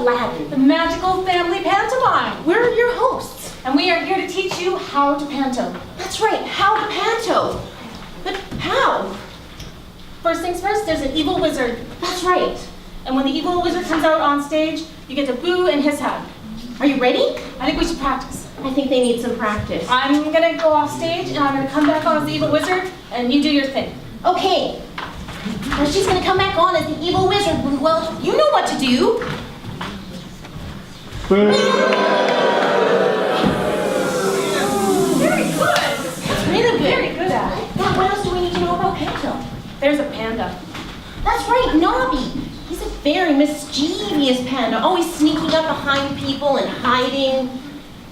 Aladdin, the magical family pantomime. We're your hosts. And we are here to teach you how to panto. That's right, how to panto. But how? First things first, there's an evil wizard. That's right. And when the evil wizard comes out on stage, you get to boo and hiss at him. Are you ready? I think we should practice. I think they need some practice. I'm gonna go off stage and I'm gonna come back on as the evil wizard and you do your thing. Okay. Now she's gonna come back on as the evil wizard. Well, you know what to do. Very good. That's really good. Very good at it. Now, what else do we need to know about panto? There's a panda. That's right, Nobby. He's a very mischievous panda, always sneaking up behind people and hiding.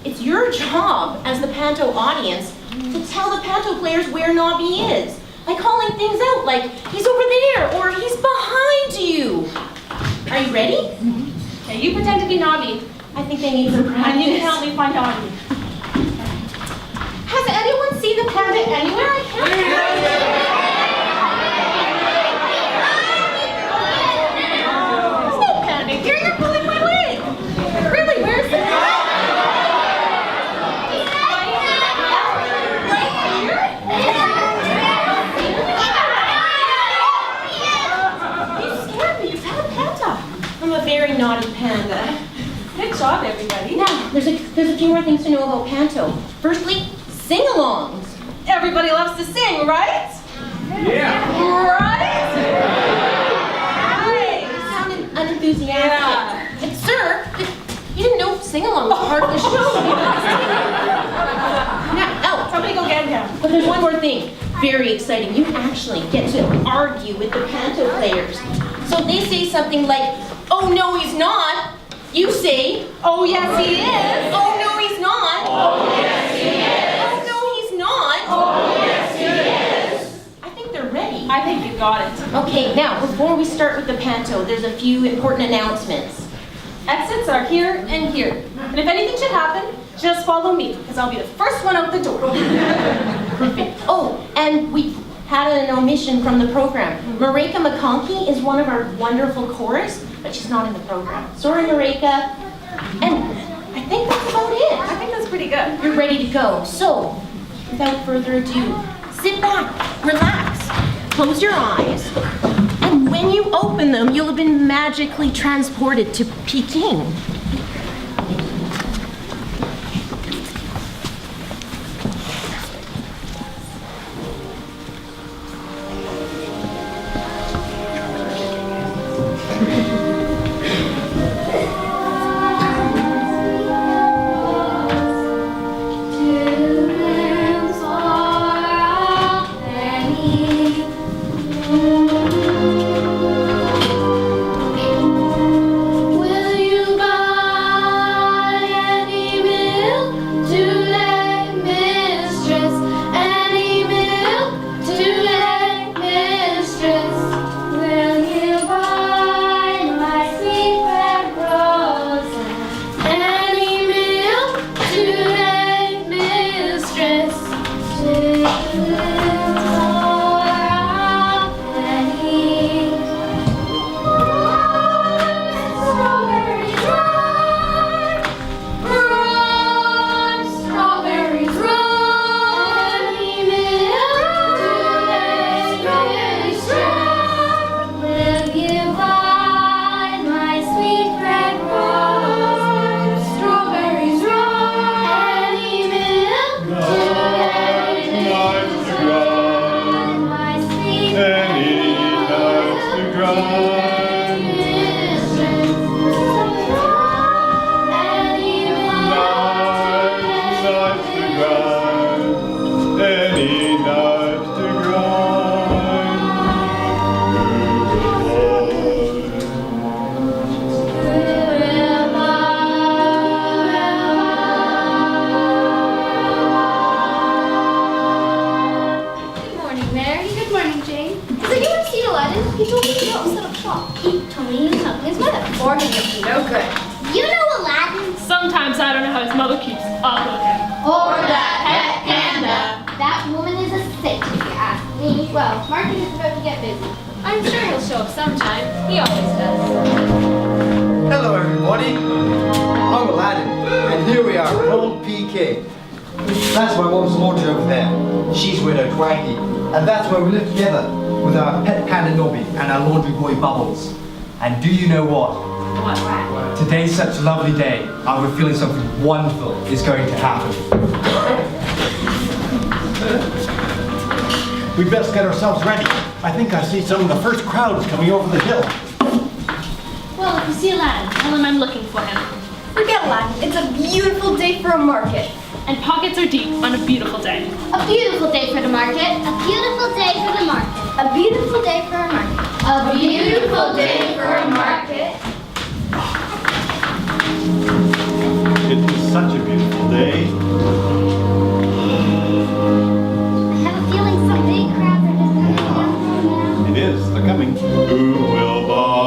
It's your job as the panto audience to tell the panto players where Nobby is by calling things out like, he's over there or he's behind you. Are you ready? Okay, you pretend to be Nobby. I think they need some practice. And you can help me find Nobby. Has anyone seen the panda anywhere? I can't find it. Here, you're pulling my leg. Really, where's the panda? Right here? You scared me. You had a panda. I'm a very naughty panda. Good job, everybody. Now, there's a few more things to know about panto. Firstly, sing-alongs. Everybody loves to sing, right? Yeah. Right? Unenthusiastic. Yeah. And sir, you didn't know sing-along was part of the show. Now, Somebody go get him. but there's one more thing. Very exciting. You actually get to argue with the panto players. So if they say something like, "Oh no, he's not," you say, Oh, yes, he is. "Oh no, he's not." Oh, yes, he is. "Oh no, he's not." Oh, yes, he is. I think they're ready. I think you got it. Okay, now before we start with the panto, there's a few important announcements. Exits are here and here. And if anything should happen, just follow me, because I'll be the first one out the door. Perfect. Oh, and we had an omission from the program. Mareka McConkey is one of our wonderful chorus, but she's not in the program. Sorry, Mareka. And I think that's about I it. think that's pretty good. You're ready to go. So, without further ado, sit back, relax, close your eyes, and when you open them, you'll have been magically transported to Peking. He told me to go set up shop. He told me he was helping his mother. Or he's up to no good. You know Aladdin? Sometimes I don't know how his mother keeps up with him. Or that pet panda. That woman is a saint, if you ask me. Well, Marcus is about to get busy. I'm sure he'll show up sometime. He always does. Hello everybody, I'm Aladdin, and here we are at Old PK. That's my mom's laundry over there. She's Widow Twangy, and that's where we live together with our pet panda Nobby and our laundry boy Bubbles. And do you know what? What? Today's such a lovely day. I'm feeling something wonderful is going to happen. We best get ourselves ready. I think I see some of the first crowds coming over the hill. Well, if you see Aladdin, tell him I'm looking for him. Forget Aladdin. It's a beautiful day for a market. And pockets are deep on a beautiful day. A beautiful day for the market. A beautiful day for the market. A beautiful day for a market. A beautiful day for a market. It is such a beautiful day. I have a feeling some big crowds are just coming down now. It is. They're coming. Who will buy?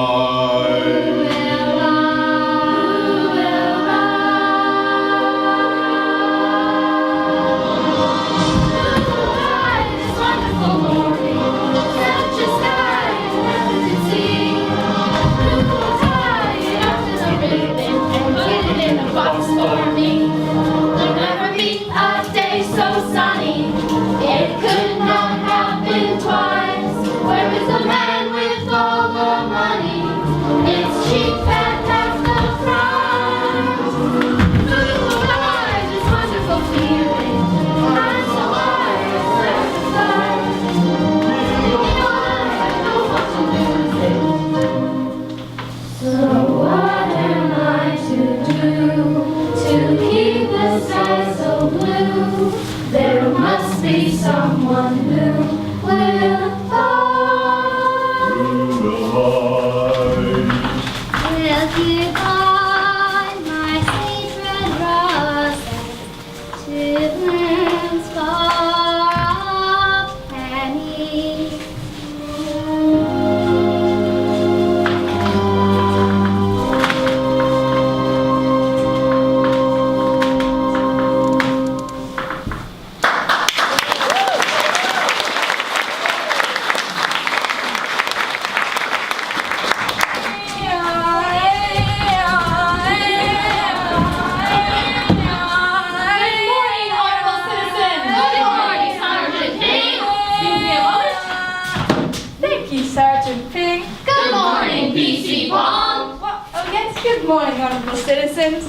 Someone who will buy. Will you buy my sweet red roses, 2 blooms for a penny? Good morning, honorable citizens.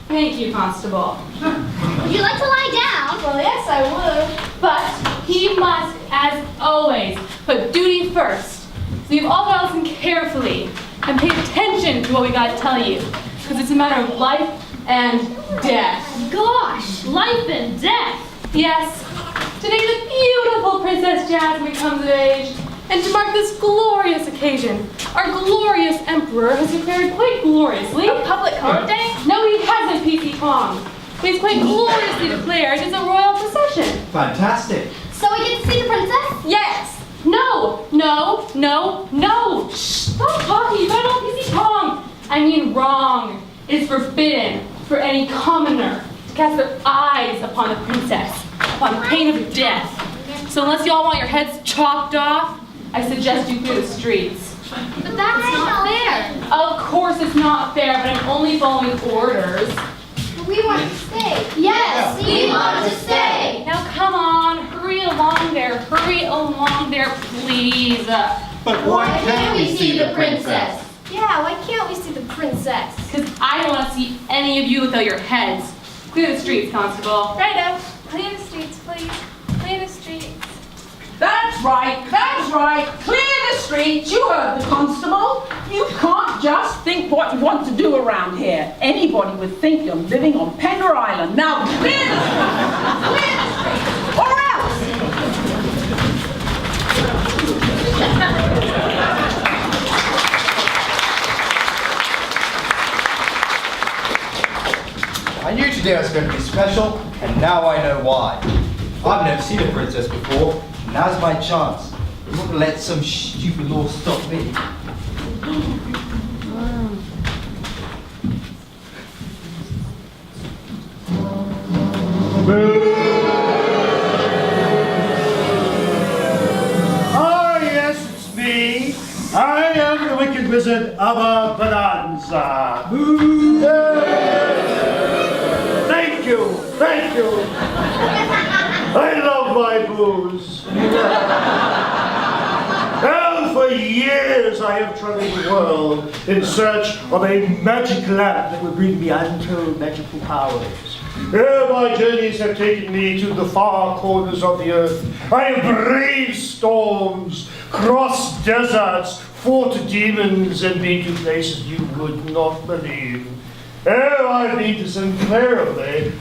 Thank you, Constable. Would you like to lie down? Well, yes, I would. But he must, as always, put duty first. So you've all got to listen carefully and pay attention to what we got to tell you. Because it's a matter of life and death. Gosh, life and death. Yes, today the beautiful Princess Jasmine comes of age. And to mark this glorious occasion, our glorious Emperor has declared quite gloriously A public holiday? No, he hasn't, P.C. Pong. But he's quite gloriously declared as a royal procession. Fantastic. So we get to see the princess? Yes! No! No! No! No! Shh! Stop talking! You got it all P.C. Pong! I mean wrong. It is forbidden for any commoner to cast their eyes upon the princess, upon pain of death. So unless you all want your heads chopped off, I suggest you clear the streets. But that's not fair. Of course it's not fair, but I'm only following orders. We want to stay. Yes, we want to stay. Now come on, hurry along there, please. But why can't we see the princess? Yeah, why can't we see the princess? Because I don't want to see any of you without your heads. Clear the streets, Constable. Righto. Clear the streets, please. Clear the streets. That's right. Clear the streets. You heard the constable. You can't just think what you want to do around here. Anybody would think you're living on Pender Island. Now clear the streets. Or else. I knew today was going to be special, and now I know why. I've never seen a princess before. Now's my chance. I'm not gonna let some stupid law stop me. Ah, yes, it's me. I am the wicked Wizard of a Bonanza. Thank you, thank you. I love my booze. Well, for years I have traveled the world in search of a magic lamp that would bring me untold magical powers. My journeys have taken me to the far corners of the earth. I have braved storms, crossed deserts, fought demons, and been to places you would not believe. I've been to some terribly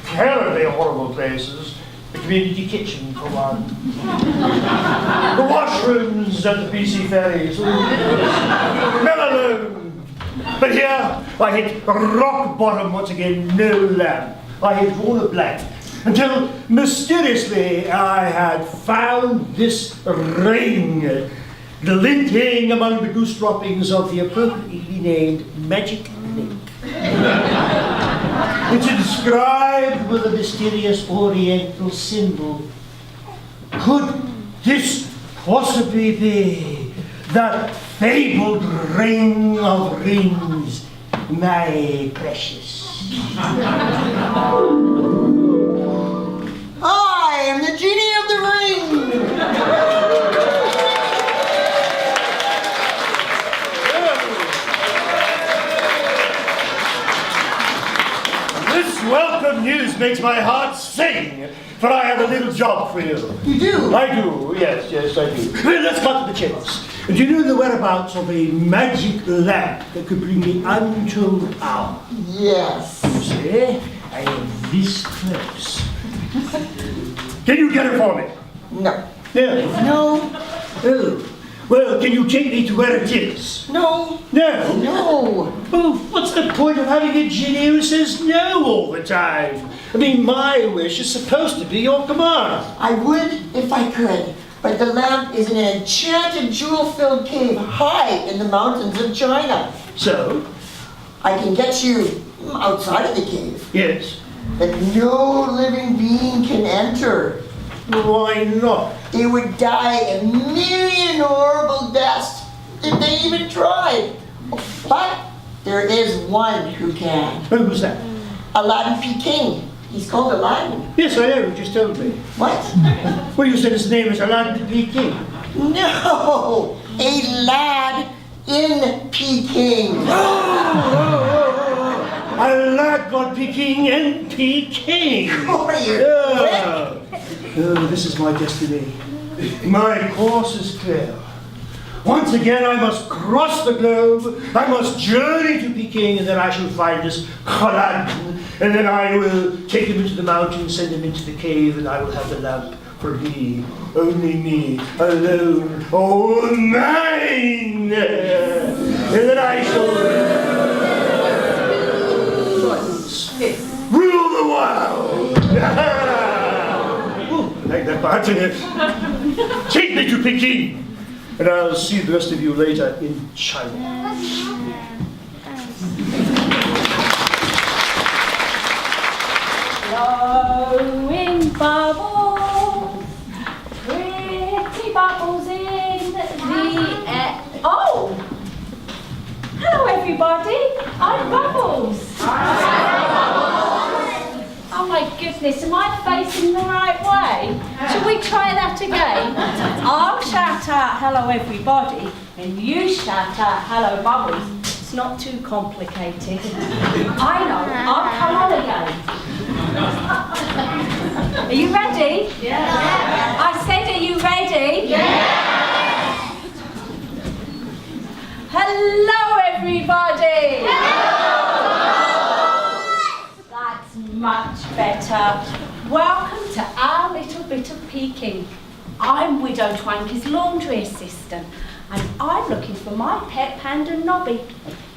horrible places. The community kitchen, for one. The washrooms at the BC ferries. Melaloon. But here, I hit rock bottom once again, no lamp. I had drawn a blank until mysteriously I had found this ring, glinting among the goose droppings of the appropriately named Magic Link. It's inscribed with a mysterious oriental symbol. Could this possibly be that fabled ring of rings, my precious? I am the genie of the ring! This welcome news makes my heart sing, for I have a little job for you. You do? I do, yes, I do. Well, let's cut to the chase. Do you know the whereabouts of a magic lamp that could bring me untold power? Yes. You see, I am this close. Can you get it for me? No. No. No. Oh. Well, can you take me to where it is? No. No. No. Well, what's the point of having a genie who says no all the time? I mean, my wish is supposed to be your command. I would if I could, but the lamp is in an enchanted jewel-filled cave high in the mountains of China. So? I can get you outside of the cave, Yes. but no living being can enter. Why not? They would die a million horrible deaths if they even tried. But there is one who can. Who was that? Aladdin Peking. He's called Aladdin. Yes, I know, you just told me. What? Well, you said his name is Aladdin Peking. No! A lad in Peking. A lad called Peking and Peking. Oh, you Oh, this is my destiny. My course is clear. Once again, I must cross the globe. I must journey to Peking, and then I shall find this Aladdin. And then I will take him into the mountains, send him into the cave, and I will have the lamp for me. Only me, alone, all mine. And then I shall rule the world. Ooh, I like that part. Take me to Peking. And I'll see the rest of you later in China. Blowing bubbles, pretty bubbles in the air. Oh! Hello everybody, I'm Bubbles. Oh my goodness, am I facing the right way? Shall we try that again? I'll shout out hello everybody, and you shout out hello Bubbles. It's not too complicated. I know, I'll come on again. Are you ready? Yeah. I said, are you ready? Yeah. Hello everybody. Hello. That's much better. Welcome to our little bit of Peking. I'm Widow Twanky's laundry assistant, and I'm looking for my pet panda Nobby.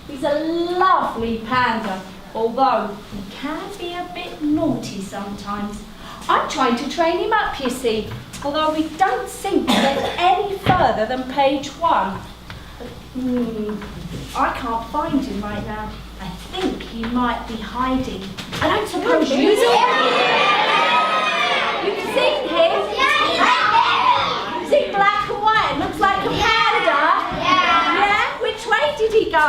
He's a lovely panda, although he can be a bit naughty sometimes. I'm trying to train him up, you see, although we don't seem to get any further than page 1. I can't find him right now. I think he might be hiding. I don't suppose you see him? You've seen him? Is he black and white? Looks like a panda? Yeah. Which way did he go?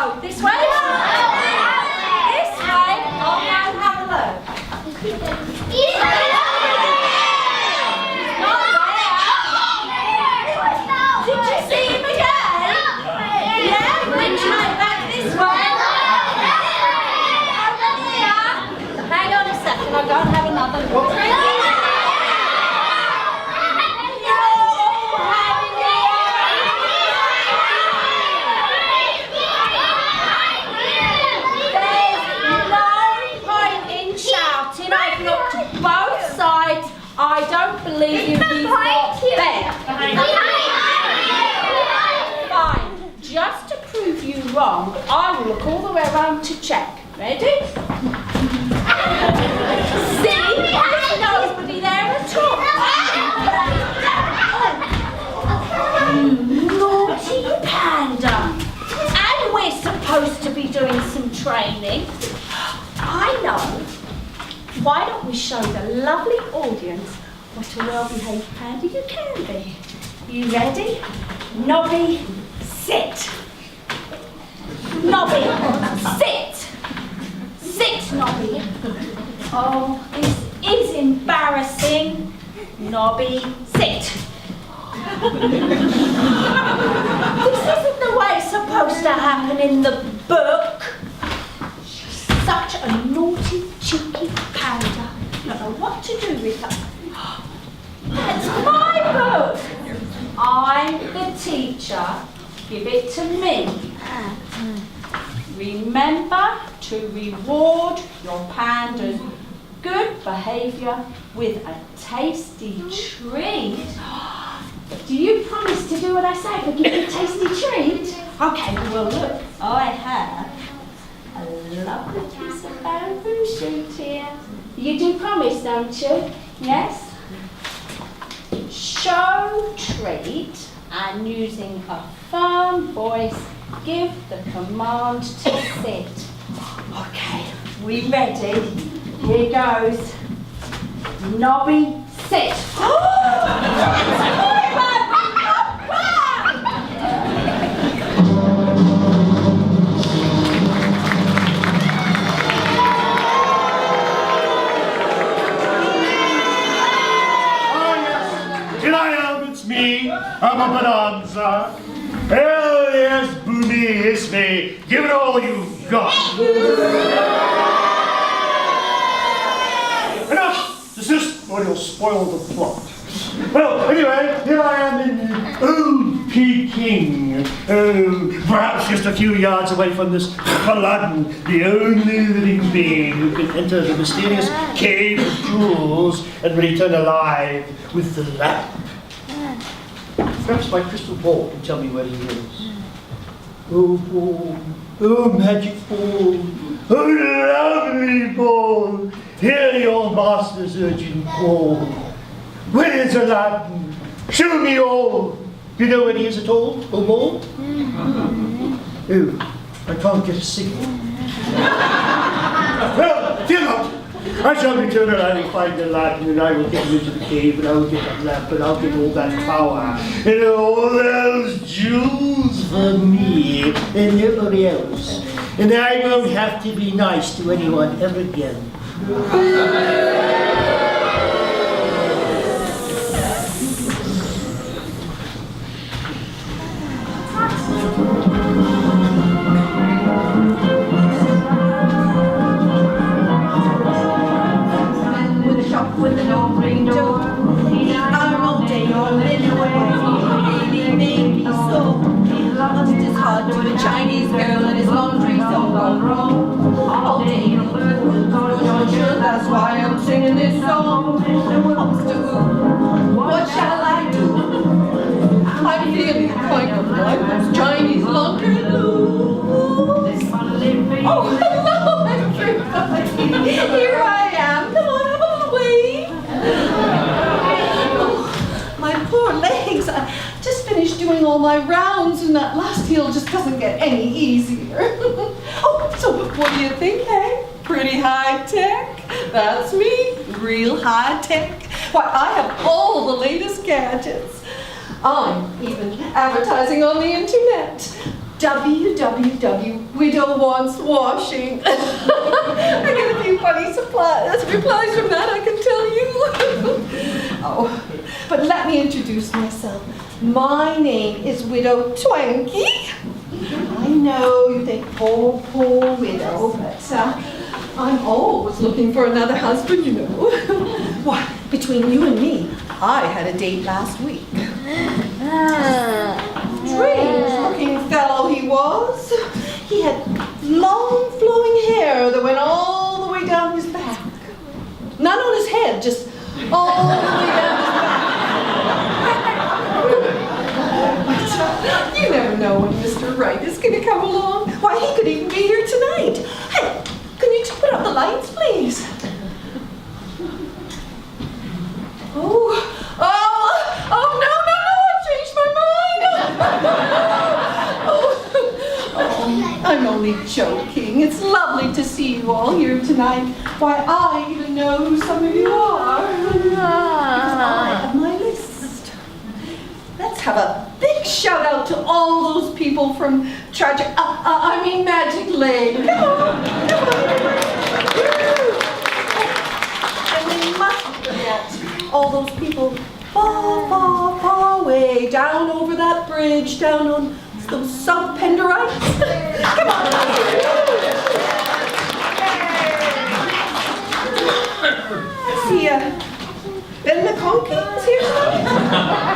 don't believe you, he's not there. Fine. Just to prove you wrong, I will look all the way around to check. Ready? See? There's nobody there at all. Naughty panda. And we're supposed to be doing some training. I know. Why don't we show the lovely audience what a well-behaved panda you can be? You ready? Nobby, sit. Nobby, sit. Sit, Nobby. Oh, this is embarrassing. Nobby, sit. This isn't the way it's supposed to happen in the book. She's such a naughty, cheeky panda. I don't know what to do with her. It's my book. I'm the teacher. Give it to me. Remember to reward your panda's good behaviour with a tasty treat. Do you promise to do what I say if I give you a tasty treat? Okay, well look, I have a lovely piece of bamboo shoot here. You do promise, don't you? Yes? Show treat and using a firm voice, give the command to sit. Okay, we ready? Here goes. Nobby, sit. I'm a bonanza. Hell yes, boomy, it's me. Give it all you've got. Enough! Desist or you'll spoil the plot. Well, anyway, here I am in old Peking. Perhaps just a few yards away from this Aladdin, the only living being who can enter the mysterious cave of jewels and return alive with the lamp. Perhaps my crystal ball can tell me where he is. Oh, ball. Oh, magic ball. Oh, lovely ball. Hear your master's urgent call. Where is Aladdin? Show me all. Do you know where he is at all? Oh, ball? Oh, I can't get a signal. Well, fear not. I shall return and I will find Aladdin and I will get him into the cave and I will get that lamp and I'll get all that power and all those jewels for me and nobody else. And I won't have to be nice to anyone ever again. With an open door, we are all day or anywhere. Baby, so it's hard to a Chinese girl and his laundry's all gone wrong. All day, Georgia, that's why I'm singing this song. What shall I do? I'm feeling quite good. Chinese laundry blues. Oh, hello, everybody. Here I am. Come on, have a wave. Oh, my poor legs. I just finished doing all my rounds and that last heel just doesn't get any easier. Oh, so what do you think, hey? Pretty high tech? That's me, real high tech. Why, I have all the latest gadgets. I'm even advertising on the internet. www.widow wants washing. I get a few funny replies from that, I can tell you. Oh, but let me introduce myself. My name is Widow Twanky. I know you think, poor widow, but I'm always looking for another husband, you know. Why, between you and me, I had a date last week. Strange-looking fellow he was. He had long flowing hair that went all the way down his back. None on his head, just all the way down his Wright is going to come along. Why, he could even be here tonight. Hey, can you just put up the lights, please? Oh, no, I've changed my mind. I'm only joking. It's lovely to see you all here tonight. Why, I even know who some of you are. Because I have my list. Let's have a big shout out to all those people from Magic Lane. Come on, come on. And we mustn't forget all those people far, far, far away, down over that bridge, down on those South Pender Islands. Come on. I see Ben McConkey is here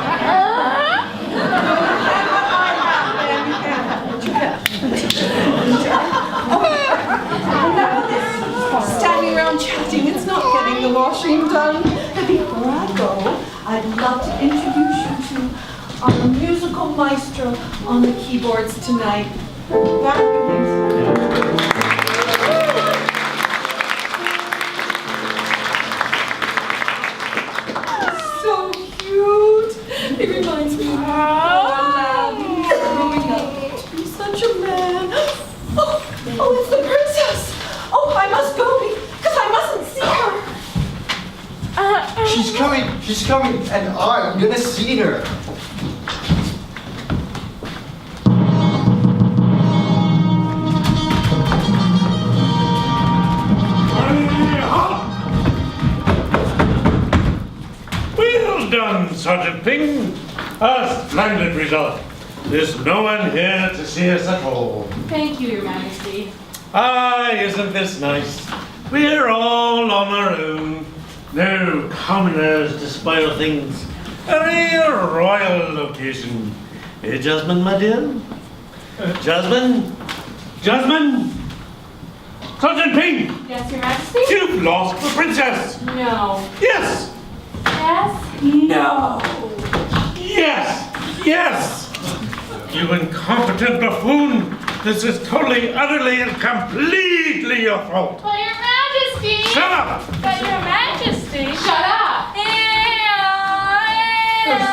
standing around chatting, it's not getting the washing done. But before I go, I'd love to introduce you to our musical maestro on the keyboards tonight. Back so cute. It reminds me of Aladdin growing up to be such a man. Oh, it's the princess. Oh, I must go because I mustn't see her. She's coming, and I'm gonna see her. Well done, Sergeant Ping. A splendid result. There's no one here to see us at all. Thank you, Your Majesty. Ah, isn't this nice? We're all on our own. No commoners to spoil things. A real royal occasion. Eh, Jasmine, my dear? Jasmine? Jasmine? Sergeant Ping! Yes, Your Majesty? You've lost the princess! No. Yes! Yes? No! Yes! Yes! You incompetent buffoon! This is totally, utterly, and completely your fault! But Your Majesty! Shut up! But Your Majesty! Shut up!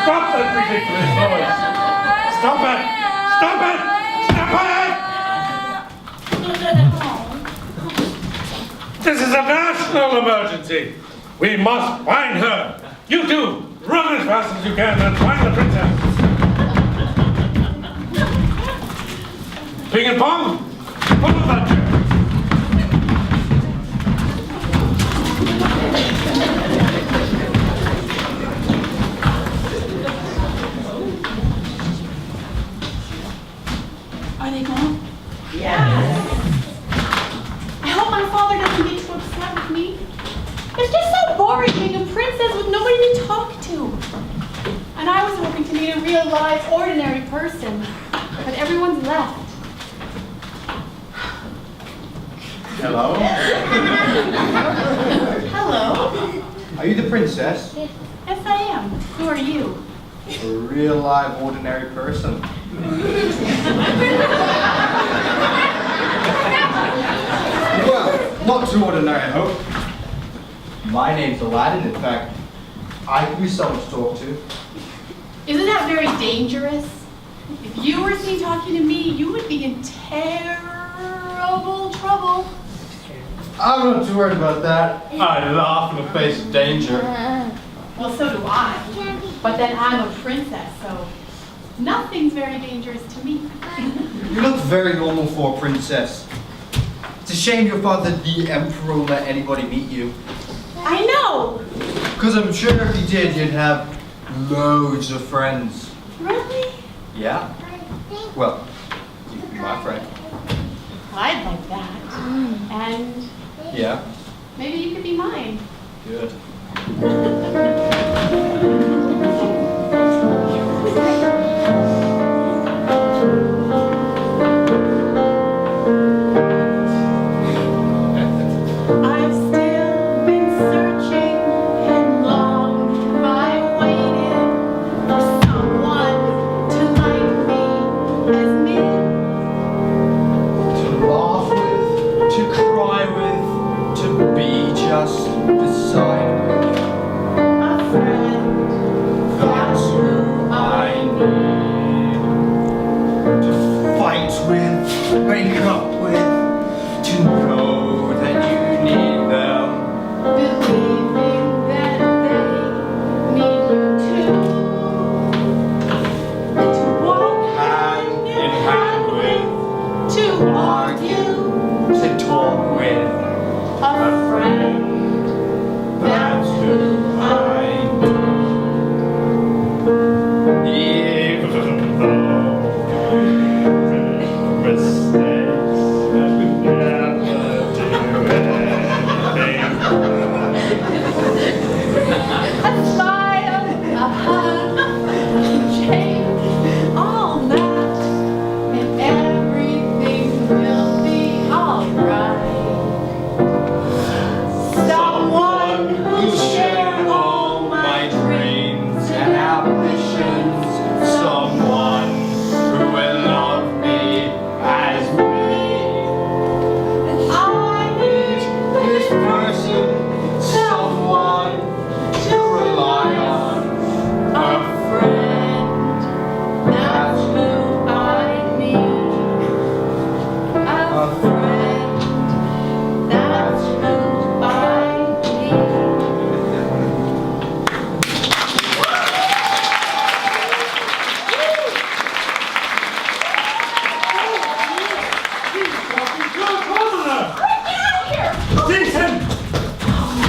Stop that ridiculous noise! Stop it! Stop it! Stop it! This is a national emergency! We must find her! You two, run as fast as you can and find the princess! Ping and Pong, pull up that chair! Are they gone? Yes. I hope my father doesn't get too upset with me. It's just so boring being a princess with nobody to talk to. And I was hoping to meet a real, live, ordinary person. But everyone's left. Hello? Hello. Are you the princess? Yes, I am. Who are you? A real live ordinary person. Well, not too ordinary, I hope. My name's Aladdin, in fact. I could be someone to talk to. Isn't that very dangerous? If you were seen talking to me, you would be in terrible trouble. I'm not too worried about that. I laugh in the face of danger. Well, so do I. But then I'm a princess, so nothing's very dangerous to me. You look very normal for a princess. It's a shame your father, the emperor, let anybody meet you. I know! Because I'm sure if he did, you'd have loads of friends. Really? Yeah? Well, you could be my friend. I'd like that. And Yeah? maybe you could be mine. Good. I've still been searching and long have I waited for someone to like me as midnight friend, that's who I need. To fight with, break up with, to know that you need them. Believing that they need you too. And to walk Hand in hand with, to argue, to talk with, a friend. that's who I need. Even though mistakes that we never do anything. A smile, a hug, a change, all that, and everything will be alright. Someone who share all my dreams and ambitions, Someone who will love me as me. I need This person, someone to rely on. a friend. That's who I need. A friend. That's who I need. Decent!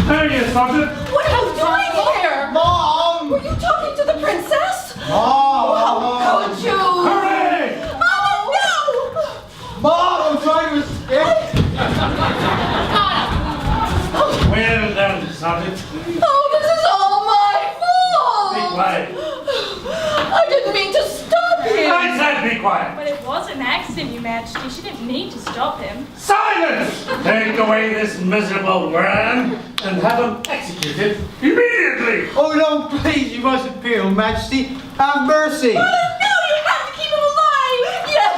There he is, Sergeant. What are you doing here? Mom! Were you talking to the princess? Mom! How could you? Hooray! Mama, no! Mom, I'm trying to escape. Well done, Sergeant. Oh, this is all my Be fault! quiet. I didn't mean to stop him! I said be quiet. But it was an accident, Your Majesty. She didn't mean to stop him. Silence! Take away this miserable man and have him executed immediately. Oh no, please, you mustn't fear, Your Majesty. Have mercy. No, you have to keep him alive! Yes.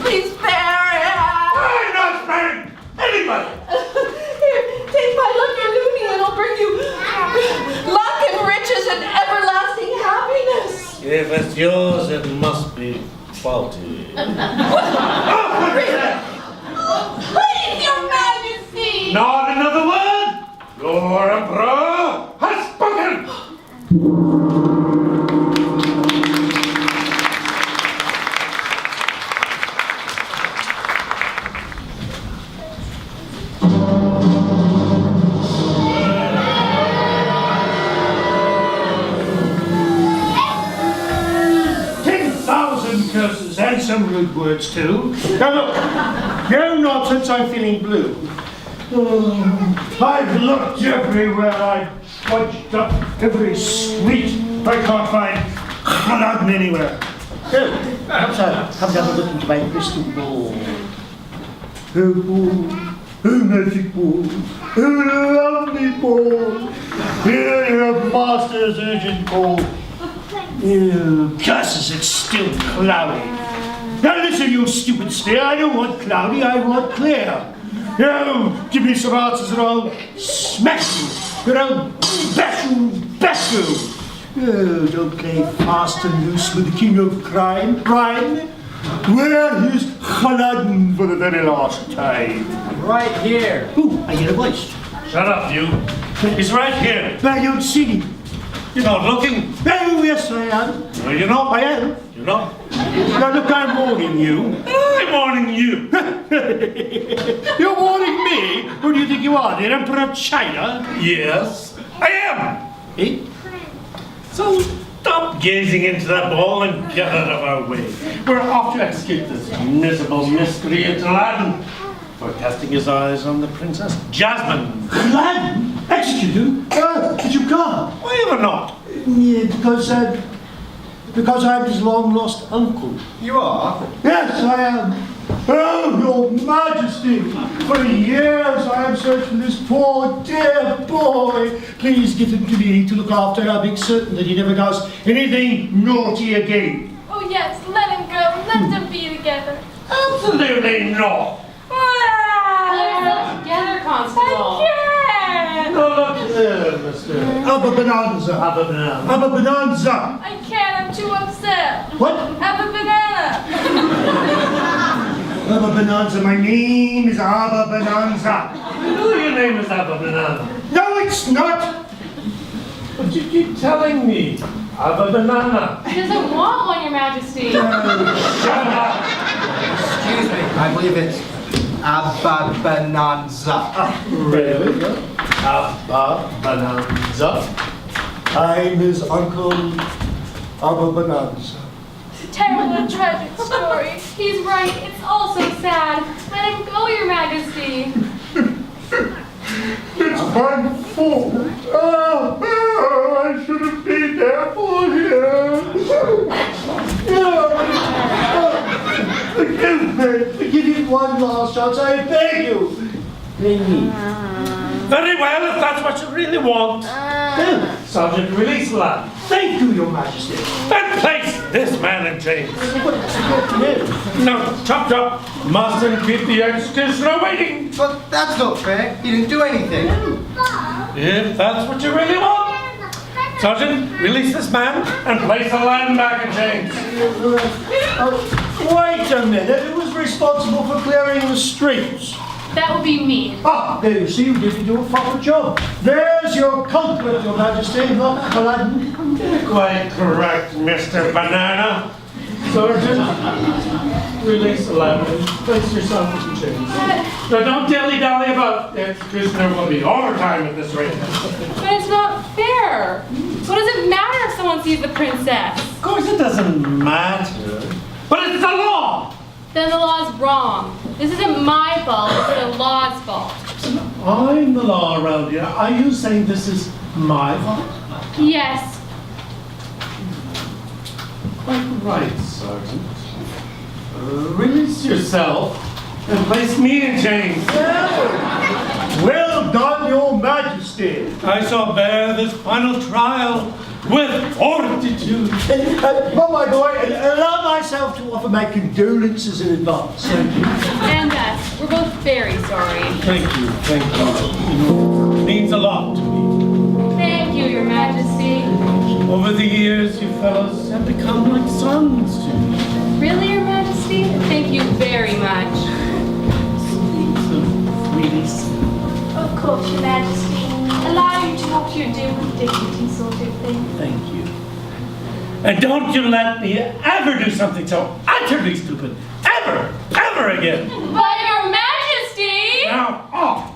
Please spare him! I'm not sparing anybody. Here, take my lucky loonie and I'll bring you luck and riches and everlasting happiness! If it's yours, it must be faulty. Please, Your Majesty! Not another word! Your emperor has spoken! 10,000 curses and some rude words too. Now look, no nonsense, I'm feeling blue. I've looked everywhere, I've watched up every street. I can't find Aladdin anywhere. Oh, perhaps I'll have to have a look into my crystal ball. Oh, ball. Oh, magic ball. Oh, lovely ball. Here your master's urgent call. Ew, curses, it's still cloudy. Now listen, you stupid steer, I don't want cloudy, I want clear. Now, give me some answers and I'll smash you. And I'll bash you. Oh, don't play fast and loose with the king of crime. Where is Aladdin for the very last time? Right here. Ooh, I hear a voice. Shut up, you. He's right here. But I don't see him. You're not looking. Oh, yes, I am. No, you're not. I am. You're not. Now, look, I'm warning you. I'm warning you. You're warning me? Who do you think you are, the Emperor of China? Yes, I am. Eh? So, stop gazing into that ball and get out of our way. We're off to execute this miserable miscreant Aladdin for casting his eyes on the Princess Jasmine. Aladdin? Execute him? But you can't. Why ever not? Yeah, because I'm his long-lost uncle. You are? Yes, I am. Oh, Your Majesty, for years I have searched for this poor, dear boy. Please give him to me to look after. I'll make certain that he never does anything naughty again. Oh yes, let him go. Let them be together. Absolutely not. Let's together, Constable. I can't. No, look, there, mister? Have a bonanza. Have a banana. Have a bonanza. I can't, I'm too upset. What? Have a banana. Have a bonanza. My name is Abba Bonanza. I know your name is Abba Banana. No, it's not. But you keep telling me. Abba Banana. He doesn't want one, Your Majesty. Shut up. Excuse me, I believe it's Abba Bonanza. Really? Abba Bonanza. I'm his uncle, Abba Bonanza. Terrible and tragic story. He's right. It's all so sad. Let him go, Your Majesty. It's my fault. I should have been there for him. Forgive me. Give you one last chance. I beg you. Please. Very well, if that's what you really want. Then, Sergeant, release Aladdin. Thank you, Your Majesty. And place this man in chains. No, chop. Mustn't keep the executioner waiting. But that's not fair. He didn't do anything. If that's what you really want. Sergeant, release this man and place Aladdin back in chains. Wait a minute. Who was responsible for clearing the streets? That would be me. Ah, there you see, you didn't do a proper job. There's your culprit, Your Majesty, not Aladdin. Quite correct, Mr. Banana. Sergeant, release Aladdin. Place yourself in chains. Now don't dilly-dally about the executioner will be overtime at this rate. But it's not fair. What does it matter if someone sees the princess? Of course it doesn't matter. But it's the law! Then the law's wrong. This isn't my fault, it's the law's fault. I'm the law around here. Are you saying this is my fault? Yes. Quite right, Sergeant. Release yourself and place me in chains. Well done, Your Majesty. I shall bear this final trial with fortitude. Oh, my boy, allow myself to offer my condolences in advance. Thank you. And us. We're both very sorry. Thank you. You know, it means a lot to me. Thank you, Your Majesty. Over the years, you fellows have become like sons to me. Really, Your Majesty? Thank you very much. Really sweet. Of course, Your Majesty. Allow you to walk your doom with dignity sort of thing. Thank you. And don't you let me ever do something so utterly stupid. Ever again. But Your Majesty! Now,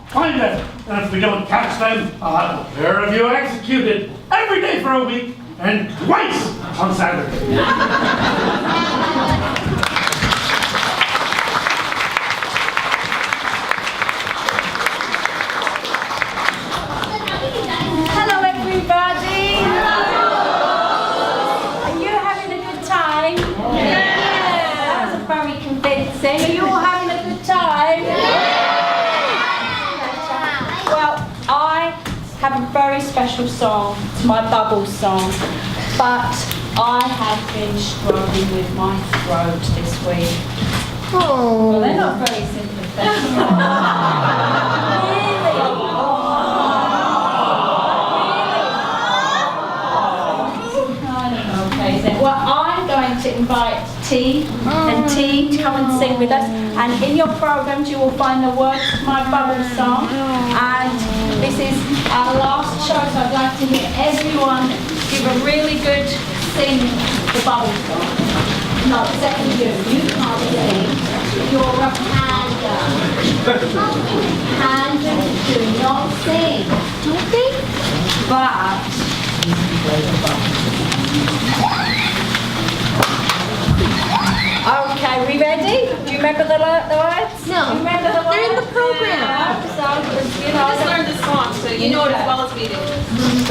find them. And if we don't catch them, I'll have a pair of you executed every day for a week and twice on Saturday. Hello, everybody. Are you having a good time? Yeah. That was very convincing. Are you all having a good time? Well, I have a very special song. It's my bubble song. But I have been struggling with my throat this week. Well, they're not very sympathetic. Okay, so well, I'm going to invite T and T to come and sing with us. And in your programs, you will find the words to my bubble song. And this is our last show, so I'd like to hear everyone give a really good sing the bubble song. No, except for you. You can't sing. You're a panda. Pandas do not sing. Don't they? But okay, we ready? Do you remember the words? No. Do you remember the words? They're in the program. Yeah, so, you know, Just learned the song, so you know it as well as we do.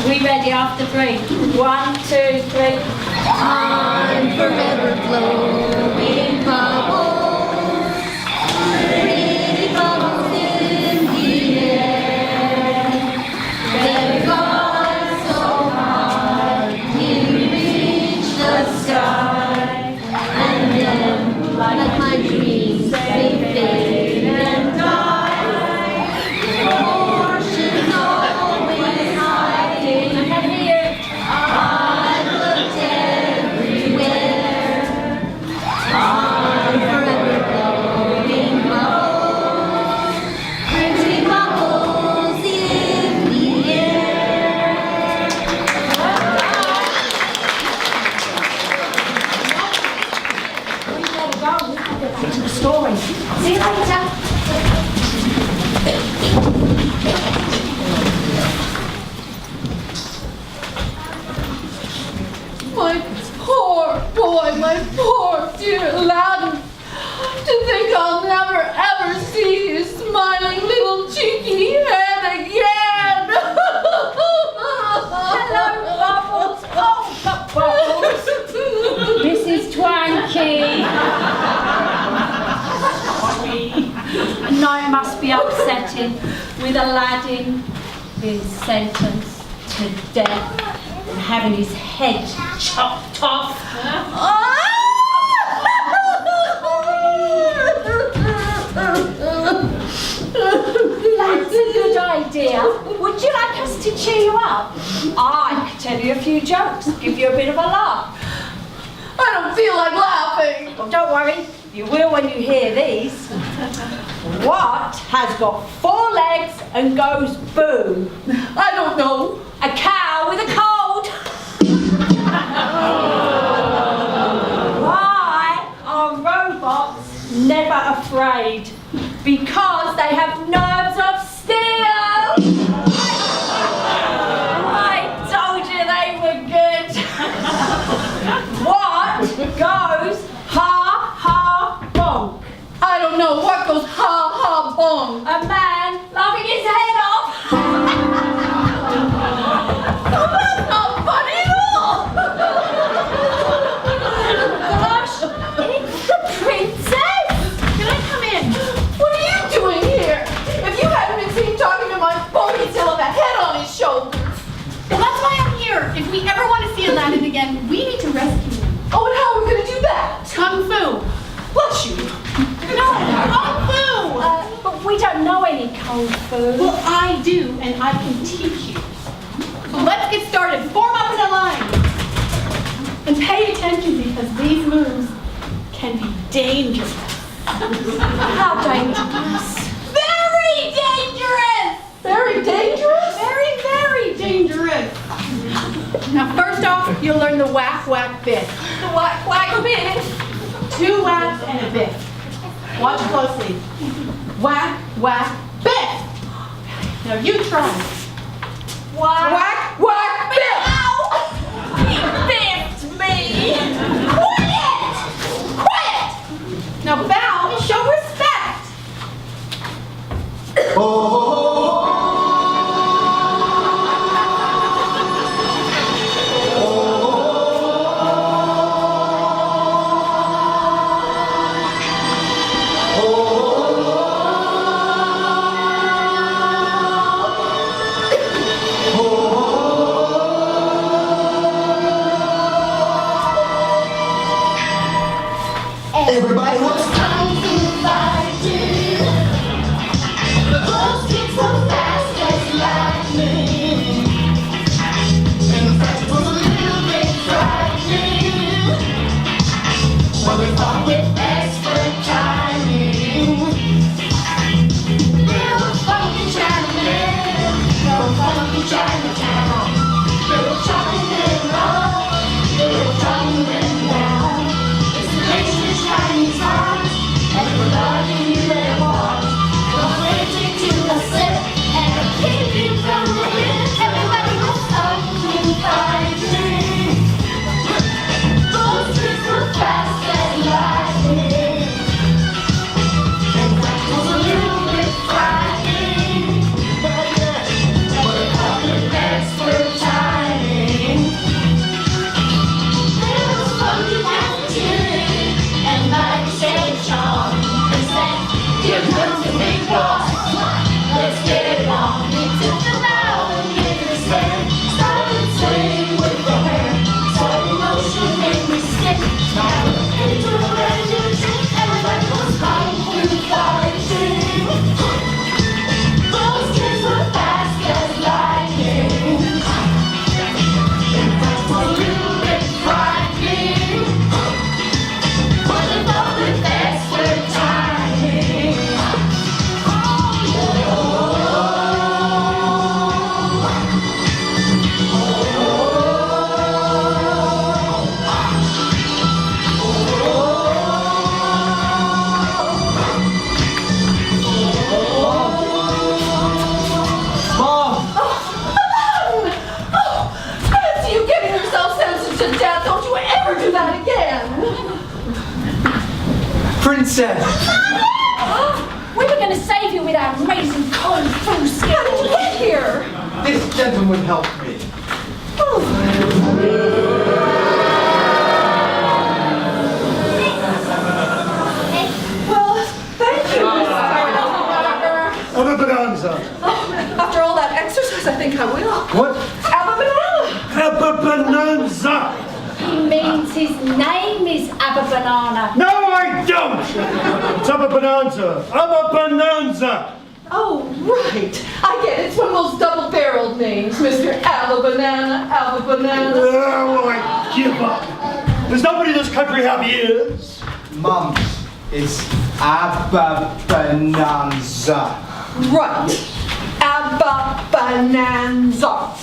we ready after 3. 1, 2, 3. I'm forever blowing bubbles, pretty bubbles in the air. They're gone so high, you reach the sky, and then, like my dreams, they fade and die. Oceans always high. See you later. My poor boy, my poor dear Aladdin. To think I'll never ever see his smiling little cheeky head again. Hello, Bubbles. Oh, Bubbles. Mrs. Twanky. I know it must be upsetting with Aladdin being sentenced to death and having his head chopped off. That's a good idea. Would you like us to cheer you up? I could tell you a few jokes, give you a bit of a laugh. I don't feel like laughing. Well, don't worry, you will when you hear these. What has got 4 legs and goes boom? I don't know. A cow with a cold. Why are robots never afraid? Because they have nerves of steel. I told you they were good. What goes ha ha bonk? I don't know what goes ha ha bong. A man laughing his head off. Oh, that's not funny at all. Gosh, it's the princess. Can I come in? What are you doing here? If you hadn't been seen talking to my ponytail with a head on his shoulders. Well, that's why I'm here. If we ever want to see Aladdin again, we need to rescue him. Oh, and how are we going to do that? Kung Fu. Bless you. No, Kung Fu! But we don't know any kung fu. Well, I do, and I can teach you. So let's get started. Form up in a line. And pay attention because these moves can be dangerous. How dangerous. Very dangerous! Very dangerous? Very, very dangerous. Now, first off, you'll learn the whack, whack, biff. The whack whack biff. 2 whacks and a biff. Watch closely. Whack, whack, biff. Now you try. Whack whack biff. He biffed me. Quiet! Quiet! Now bow and show respect. Oh, to death. Don't you ever do that again. Princess! We were going to save you with our amazing kung fu skills. How did you get here? This gentleman helped me. Well, thank you, Mr. Have a bonanza. After all that exercise, I think I will. What? Have a banana. Have a bonanza. He means his name is Abba Banana. No, I don't. It's have a bonanza. Have a bonanza. Oh, right. I get it. It's one of those double-barreled names, Mr. Abba Banana, Abba Banana. Oh, I give up. Does nobody in this country have ears? Mums, it's Abba Bonanza. Right. Abba Bonanza.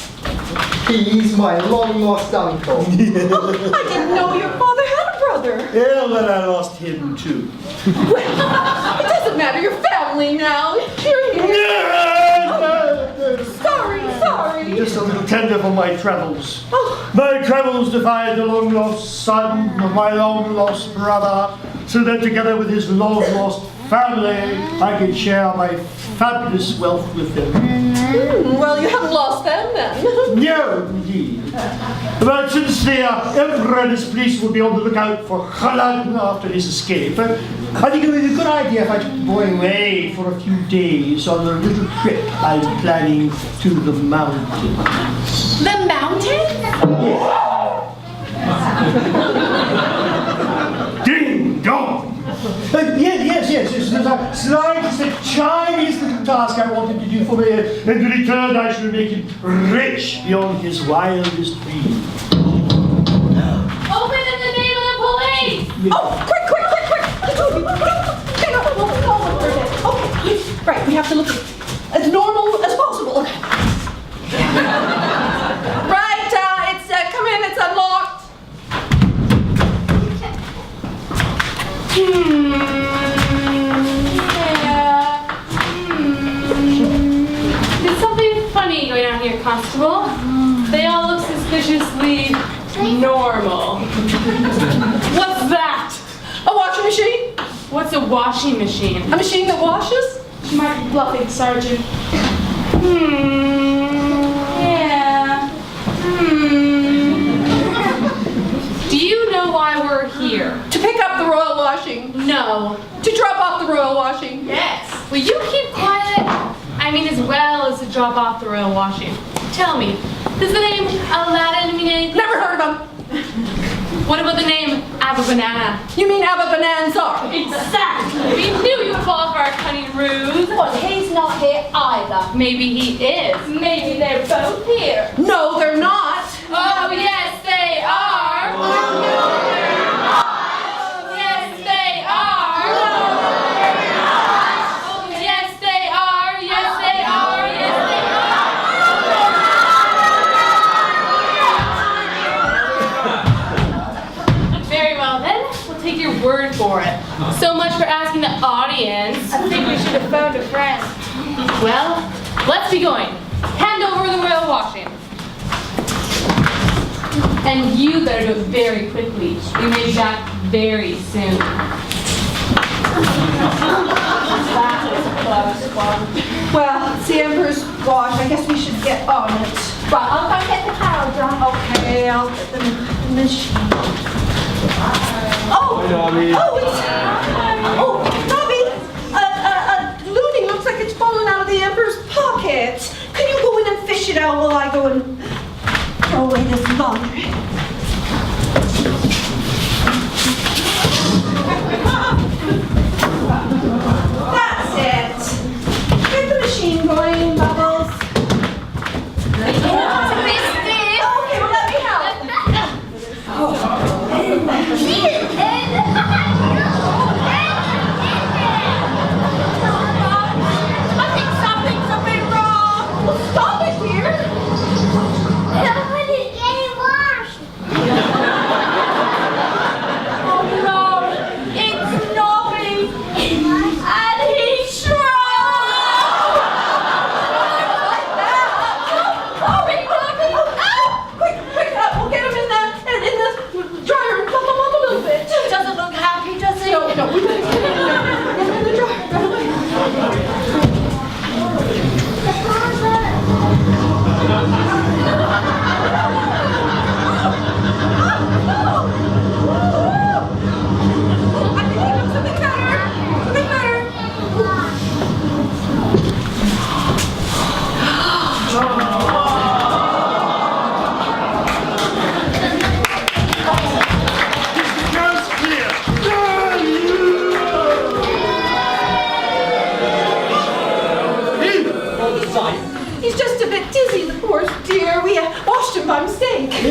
He's my long-lost uncle. I didn't know your father had a brother. Yeah, well, I lost him too. It doesn't matter. You're family now. You're here. Sorry. Just a little tender for my travels. Oh. My travels to find the long-lost son of my long-lost brother, so that together with his long-lost family, I can share my fabulous wealth with them. Well, you haven't lost them then. No, indeed. But since the Emperor and his police will be on the lookout for Aladdin after his escape, I think it would be a good idea if I took the boy away for a few days on a little trip I'm planning to the mountains. The mountain? Ding dong! Yes. There's a slightest and tiniest little task I want him to do for me, and in return I shall make him rich beyond his wildest dreams. Open in the name of the police! Oh, quick. Okay, no, okay, right, we have to look as normal as possible. Okay. Right, come in, it's unlocked. There's something funny going on here, Constable. They all look suspiciously normal. What's that? A washing machine? What's a washing machine? A machine that washes? She might be bluffing, Sergeant. Yeah. Do you know why we're here? To pick up the royal washing. No. To drop off the royal washing. Yes. Will you keep quiet? I mean, as well as to drop off the royal washing. Tell me, does the name Aladdin mean anything? Never heard of him. What about the name Abba Banana? You mean Abba Bonanza? Exactly. We knew you would fall for our cunning ruse. Well, he's not here either. Maybe he is. Maybe they're both here. No, they're not. Oh, yes, they are. Oh, no. Yes, they are. Oh, yes, they are. Yes, they are. Yes, they are. Very well, then. We'll take your word for it. So much for asking the audience. I think we should have phoned a friend. Well, let's be going. Hand over the royal washing. And you better do it very quickly. We may be back very soon. That was a close one. Well, it's the Emperor's wash. I guess we should get on it. Right, I'll go get the towel dry. Okay, I'll get the machine. Oh, Nobby, looting looks like it's fallen out of the Emperor's pocket. Can you go in and fish it out while I go and throw away this laundry? That's it. Get the machine going, Bubbles. Okay, well, let me help. I think something's a bit wrong. Well, stop it, dear. Somebody's getting washed.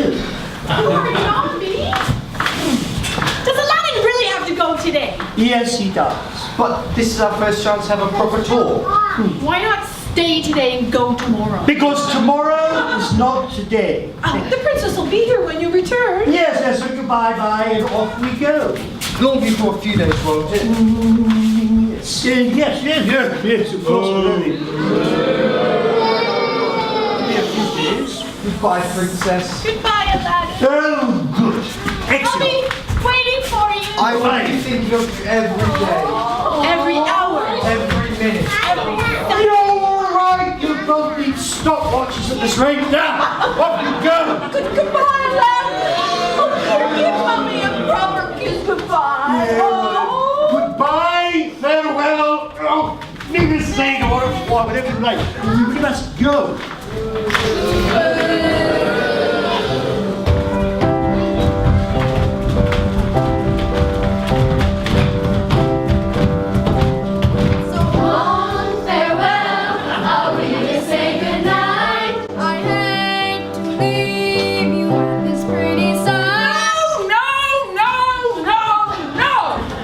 do. Poor Nobby. Does Aladdin really have to go today? Yes, he does. But this is our first chance to have a proper tour. Why not stay today and go tomorrow? Because tomorrow is not today. Oh, the princess will be here when you return. Yes, yes, so goodbye-bye, and off we go. It'll only be for a few days, won't it? Yes, of course, really. Goodbye, princess. Goodbye, Aladdin. Oh, good. Excellent. Nobby, waiting for you. I will be thinking of you every day, Every hour. every minute. You're all right. You both need stopwatches at this rate. Now, off you go. Goodbye, Aladdin. Oh, give Mommy a proper kiss goodbye. Oh. Goodbye, farewell. Oh, neither say nor whatever you like. We must go. So long, farewell, I'll really say goodnight. I hate to leave you on this pretty side. No!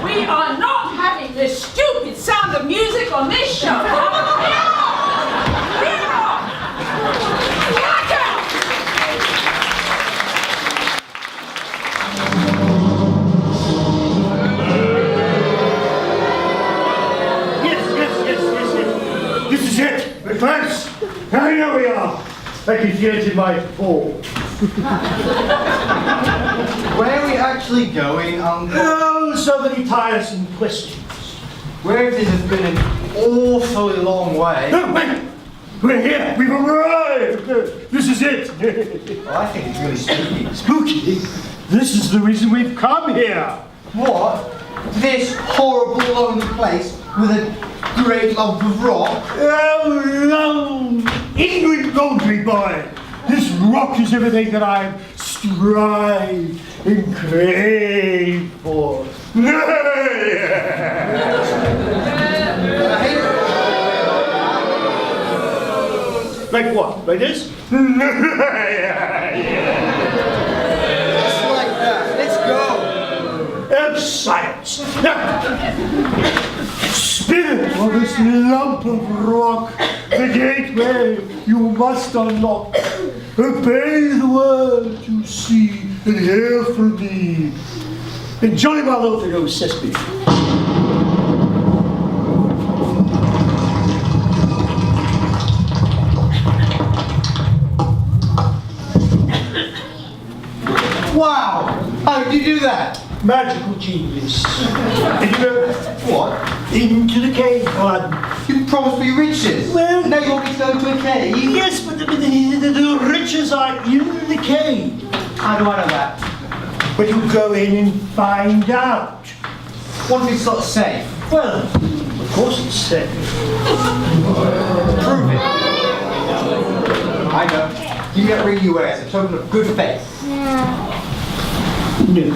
We are not having this stupid sound of music on this show. Get off! Watch out! Yes. This is it. The class. Here we are. I can feel it in my fall. Where are we actually going, Uncle? Oh, so many tiresome questions. Where this has been an awfully long way. No, wait! We're here! We've arrived! This is it! Well, I think it's really spooky. Spooky? This is the reason we've come here! What? This horrible lonely place with a great lump of rock? Oh, no! Ignorant laundry boy! This rock is everything that I've strived and craved for. Like what? Like this? Just like that. Let's go. And silence. Now, spirit of this lump of rock, the gateway you must unlock. Obey the words you see and hear from me. And jolly well over those sesame. Wow! How did you do that? Magical genius. And you know What? into the cave, Aladdin. You promised me riches. Well- now you want me to go to a cave? Yes, but the riches are in the cave. How do I know that? But you go in and find out. What if it's not safe? Well, of course it's safe. Prove it. I know. Give me that ring you wear as a token of good faith. No.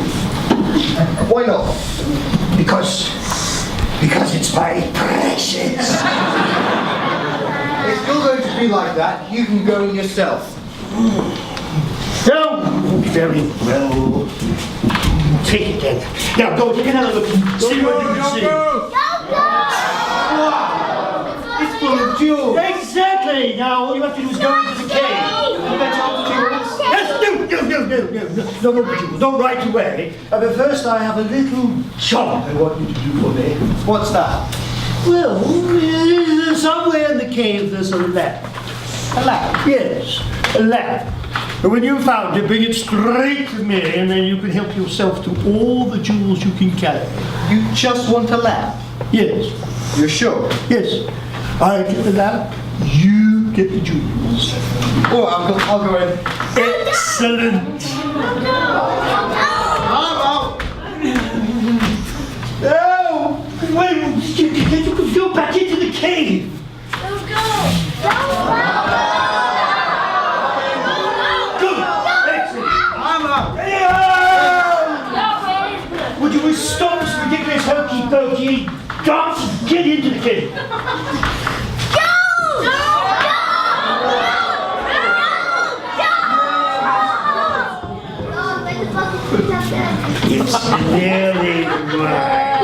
Why not? Because it's my precious. If you're going to be like that, you can go yourself. Oh, very well. Take it then. Now go take another look and see what you can see. Wow! It's full of jewels. Exactly. Now all you have to do is go into the cave. Yes, no, not right away. But first I have a little job I want you to do for me. What's that? Well, somewhere in the cave there's a lamp. A lamp. Yes, a lamp. And when you found it, bring it straight to me, and then you can help yourself to all the jewels you can carry. You just want a lamp? Yes, You're sure? yes. I get the lamp, you get the jewels. Oh, I'll go in. Excellent. I'm out. Oh, well, you can go back into the cave. Good. Excellent. I'm out. Would you stop this ridiculous hokey pokey dance and get into the cave? It's nearly right.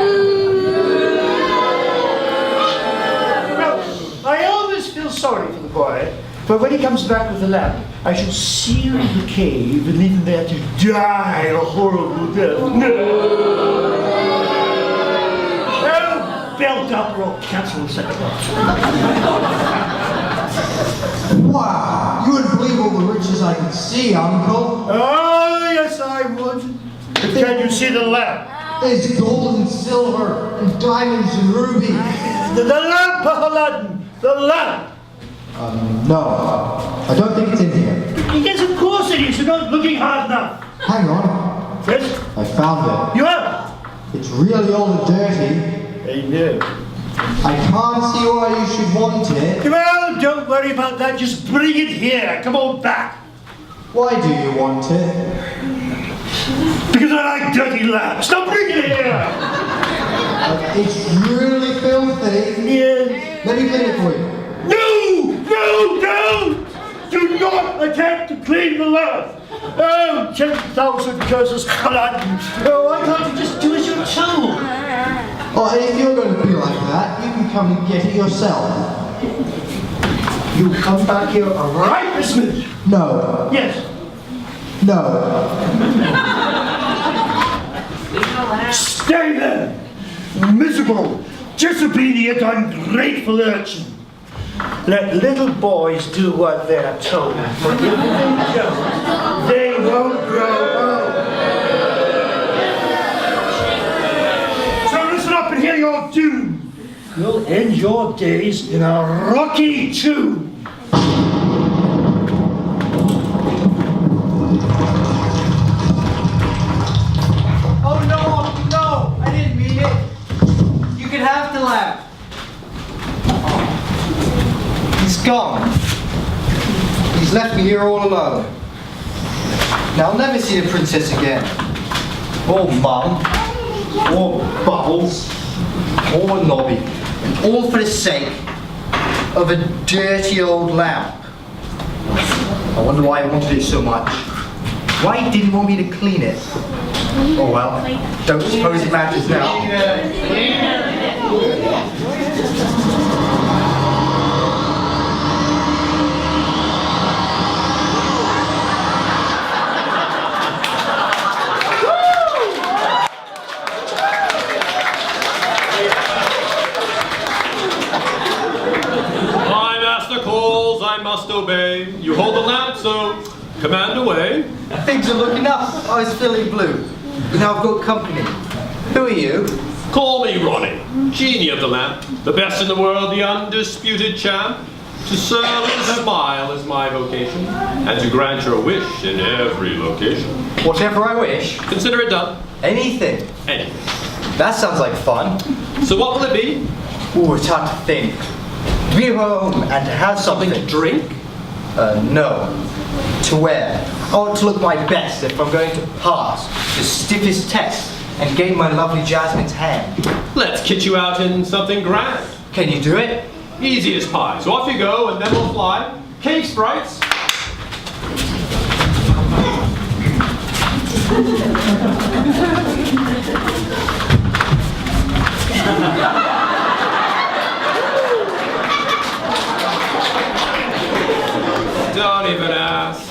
Well, I always feel sorry for the boy, but when he comes back with the lamp, I shall seal the cave and leave him there to die a horrible death. No! Belt up or I'll cancel the second one. Wow, you wouldn't believe all the riches I can see, Uncle. Oh, yes, I would. But can you see the lamp? There's gold and silver and diamonds and rubies. The lamp, Aladdin! The lamp! No, I don't think it's in here. Yes, of course it is. You're not looking hard enough. Hang on, Yes? I found it. You have? It's really old and dirty. I know. I can't see why you should want it. Well, don't worry about that. Just bring it here. Come on back. Why do you want it? Because I like dirty lamps. Now bring it here. It's really filthy. Yes. Let me clean it for you. No! No, don't! Do not attempt to clean the lamp. Oh, 10,000 curses, Aladdin. Oh, why can't you just do as you're told? Oh, and if you're going to be like that, you can come and get it yourself. You come back here right this minute. No. Yes. No. Stay there. Miserable, disobedient, ungrateful urchin. Let little boys do what they're told. But if they don't, they won't grow old. So listen up and hear your doom. You'll end your days in a rocky tomb. Oh no, I didn't mean it. You can have the lamp. He's gone. He's left me here all alone. Now I'll never see the princess again. Or Mum. Or Bubbles. Or Nobby. And all for the sake of a dirty old lamp. I wonder why I wanted it so much. Why he didn't want me to clean it. Oh well, don't suppose it matters now. My master calls, I must obey. You hold the lamp, so command away. Things are looking up. I was feeling blue. But now I've got company. Who are you? Call me Ronnie, genie of the lamp, the best in the world, the undisputed champ. To serve and smile is my vocation, and to grant your wish in every location. Whatever I wish. Consider it done. Anything. Anything. That sounds like fun. So what will it be? Ooh, it's hard to think. To be home and to have something To drink? No. To wear. I want to look my best if I'm going to pass the stiffest test and gain my lovely Jasmine's hand. Let's kit you out in something grand. Can you do it? Easy as pie. So off you go, and then we'll fly. Cave sprites. Don't even ask.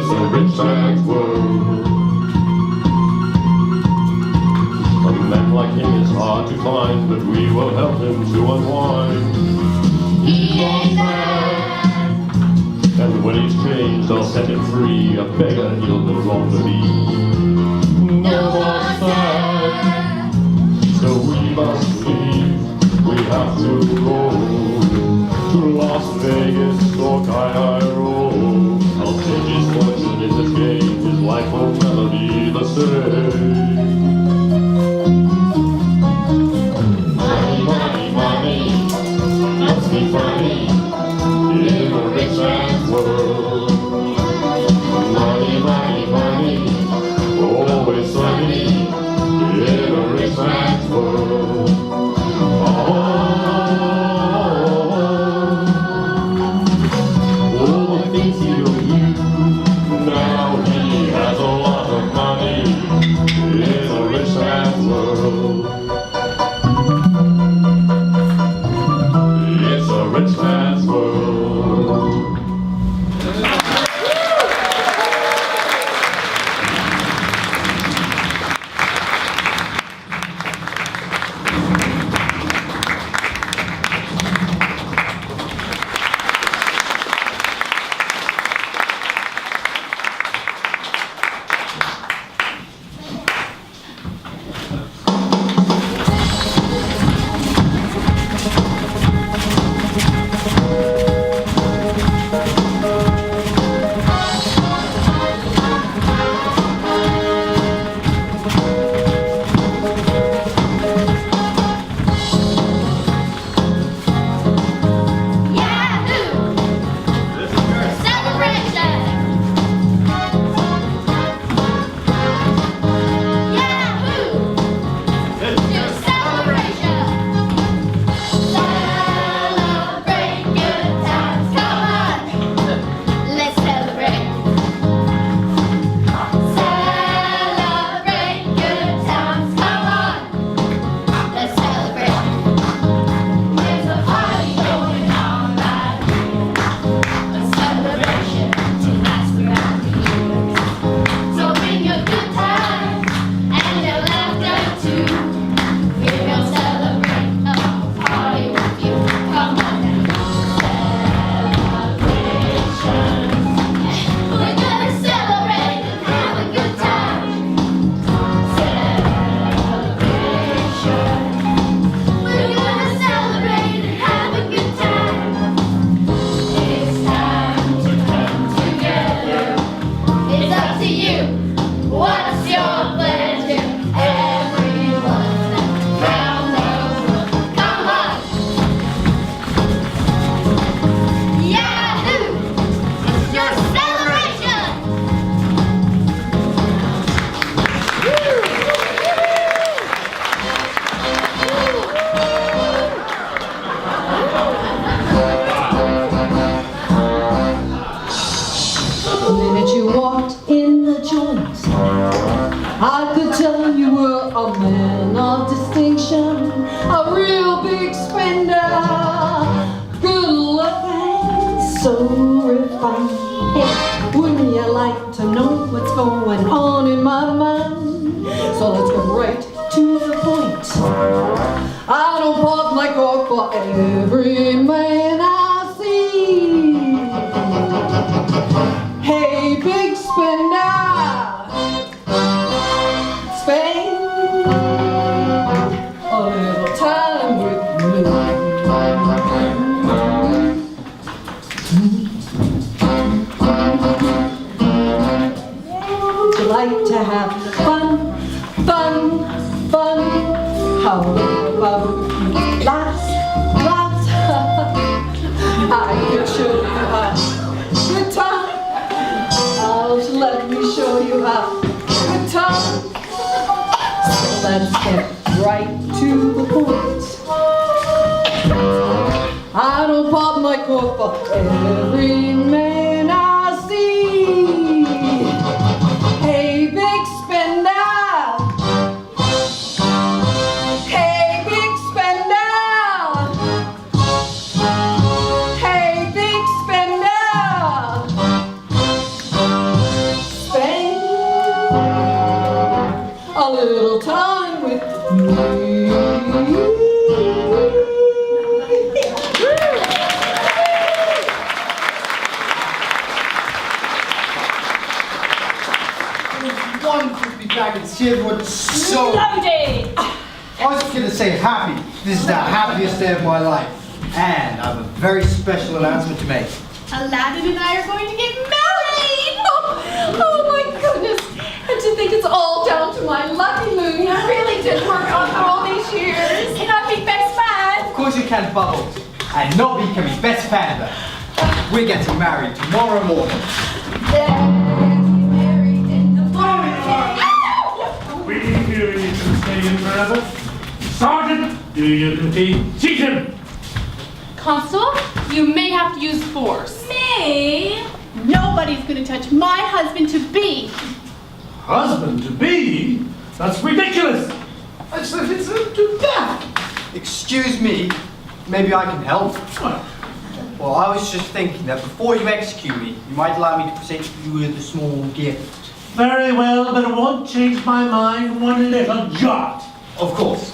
It's a rich man's world. A man like him is hard to find, but we will help him to unwind. He's lost man, and when he's changed, I'll set him free. A beggar he'll no longer be. No more sad, so we must leave. We have to go to Las Vegas or Cairo. I'll take his fortune in this game. His life will never be the same. Must be funny in a rich man's world. Money, money, money, always sunny in a rich man's world. All the things he will do, now he has a lot of money in a rich man's world. It's a rich man's world. I could tell you were a man of distinction, a real big spender, good looking, so refined. Hey, wouldn't you like to know what's going on in my mind? So let's go right to the point. I don't pop my cork for every man I see. Hey, big spender, spend a little time with me. Would you like to have fun, fun, fun? How about lots, lots? I can show you how good time. Oh, let me show you how good time. So let's get right to the point. I don't pop my cork for every man I see. Hey, big spender. Hey, big spender. Hey, big spender. I can see everyone so... Loaded! I was just gonna say happy. This is the happiest day of my life. And I have a very special announcement to make. Aladdin and I are going to get married! Oh my goodness! And to think it's all down to my lucky loon. I really did work on for all these years. Can I be best man? Of course you can, Bubbles. And Nobby can be best panda. We're getting married tomorrow morning. Married in the morning. We hear you can stay in forever. Sergeant, do your duty. Seat him. Constable, you may have to use force. Me? Nobody's going to touch my husband-to-be. Husband-to-be? That's ridiculous. It's to death. Excuse me, maybe I can help. What? Well, I was just thinking that before you execute me, you might allow me to present you with a small gift. Very well, but it won't change my mind one little jot. Of course.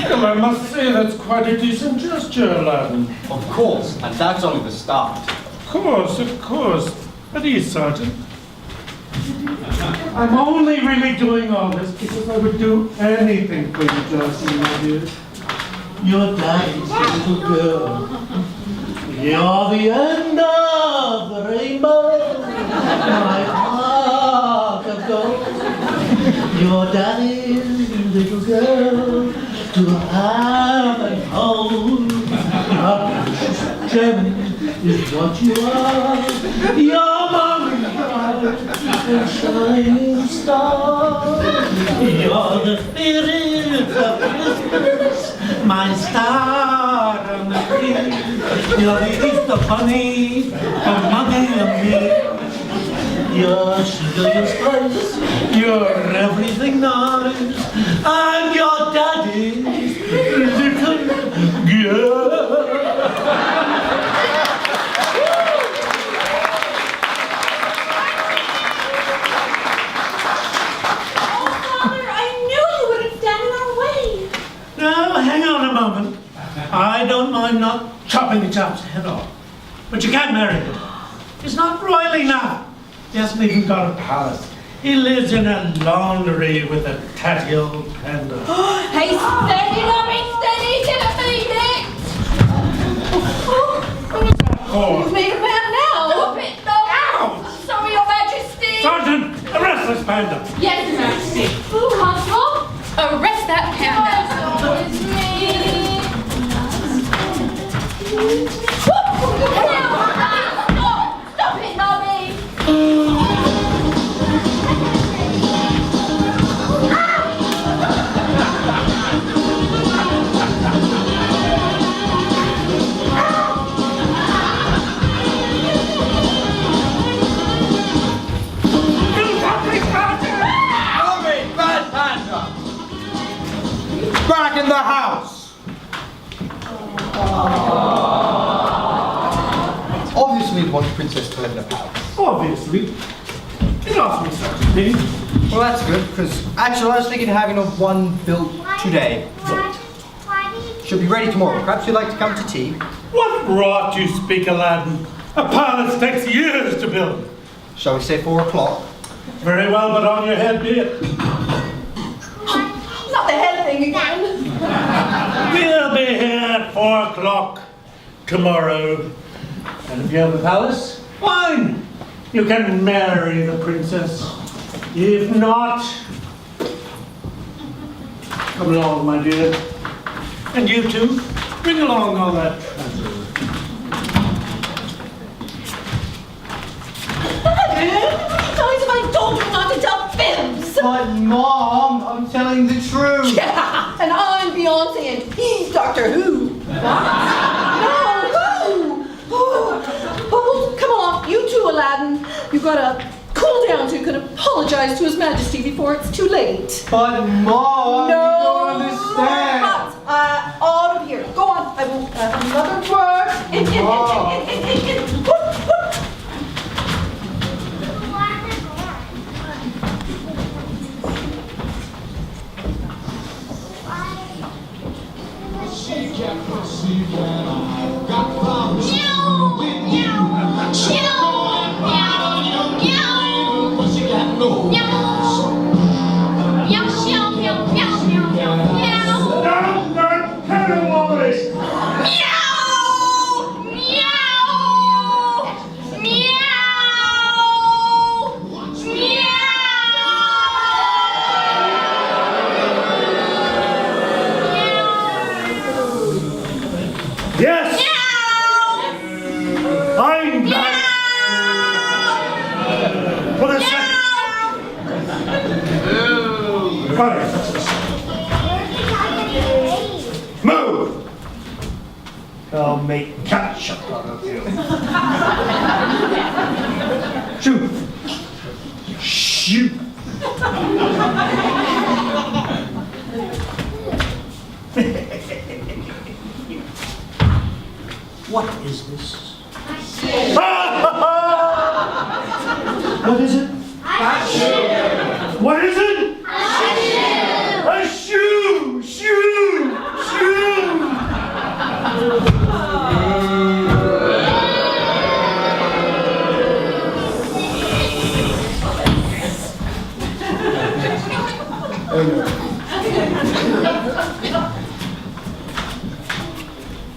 Well, I must say that's quite a decent gesture, Aladdin. Of course, and that's only the start. Of course. At ease, Sergeant. I'm only really doing all this because I would do anything for you, Jocelyn, my dear. Your daddy's little girl. You're the end of the rainbow, my heart of gold. Your daddy's little girl to have and hold. Your precious gem is what you are. Your mommy and shining star. You're the spirit of Christmas, my star on the tree. You're the Easter bunny for Mommy and me. You're sugar, you're spice, you're everything nice. I'm your daddy's little girl. Now, hang on a moment. I don't mind not chopping the chap's head off. But you can't marry him. He's not royal enough. He hasn't even got a palace. He lives in a laundry with a tatty old panda. Hey, steady, Nobby, steady, didn't mean it! Oh, You've made a man now! Stop it, no! Sorry, Your Majesty! Sergeant, arrest this panda. Yes, Your Majesty. Constable, arrest that panda. It's me. Stop it, Nobby! Back in the house! Obviously you want the princess to live in the palace. Obviously. It offers me such a thing. Well, that's good, because actually I was thinking of having one built today. Should be ready tomorrow. Perhaps you'd like to come to tea? What rot you speak, Aladdin. A palace takes years to build. Shall we say 4 o'clock? Very well, but on your head be it. Not the head thing again. We'll be here at 4 o'clock tomorrow. And if you have a palace, fine. You can marry the princess. If not, come along, my dear. And you too, bring along all that treasure. Times have I told you not to tell fibs? But Mom, I'm telling the truth. Yeah, and I'm Beyonce and he's Doctor Who. What? No, who? Oh, come on, you too, Aladdin. You've got to cool down so you can apologize to His Majesty before it's too late. But Mom, you don't understand. But all of here. Go on. I will another word. In. You I'll make ketchup out of you. Shoot! Shoot! What is this? What is it? What is it? A shoe! Shoe! Shoe!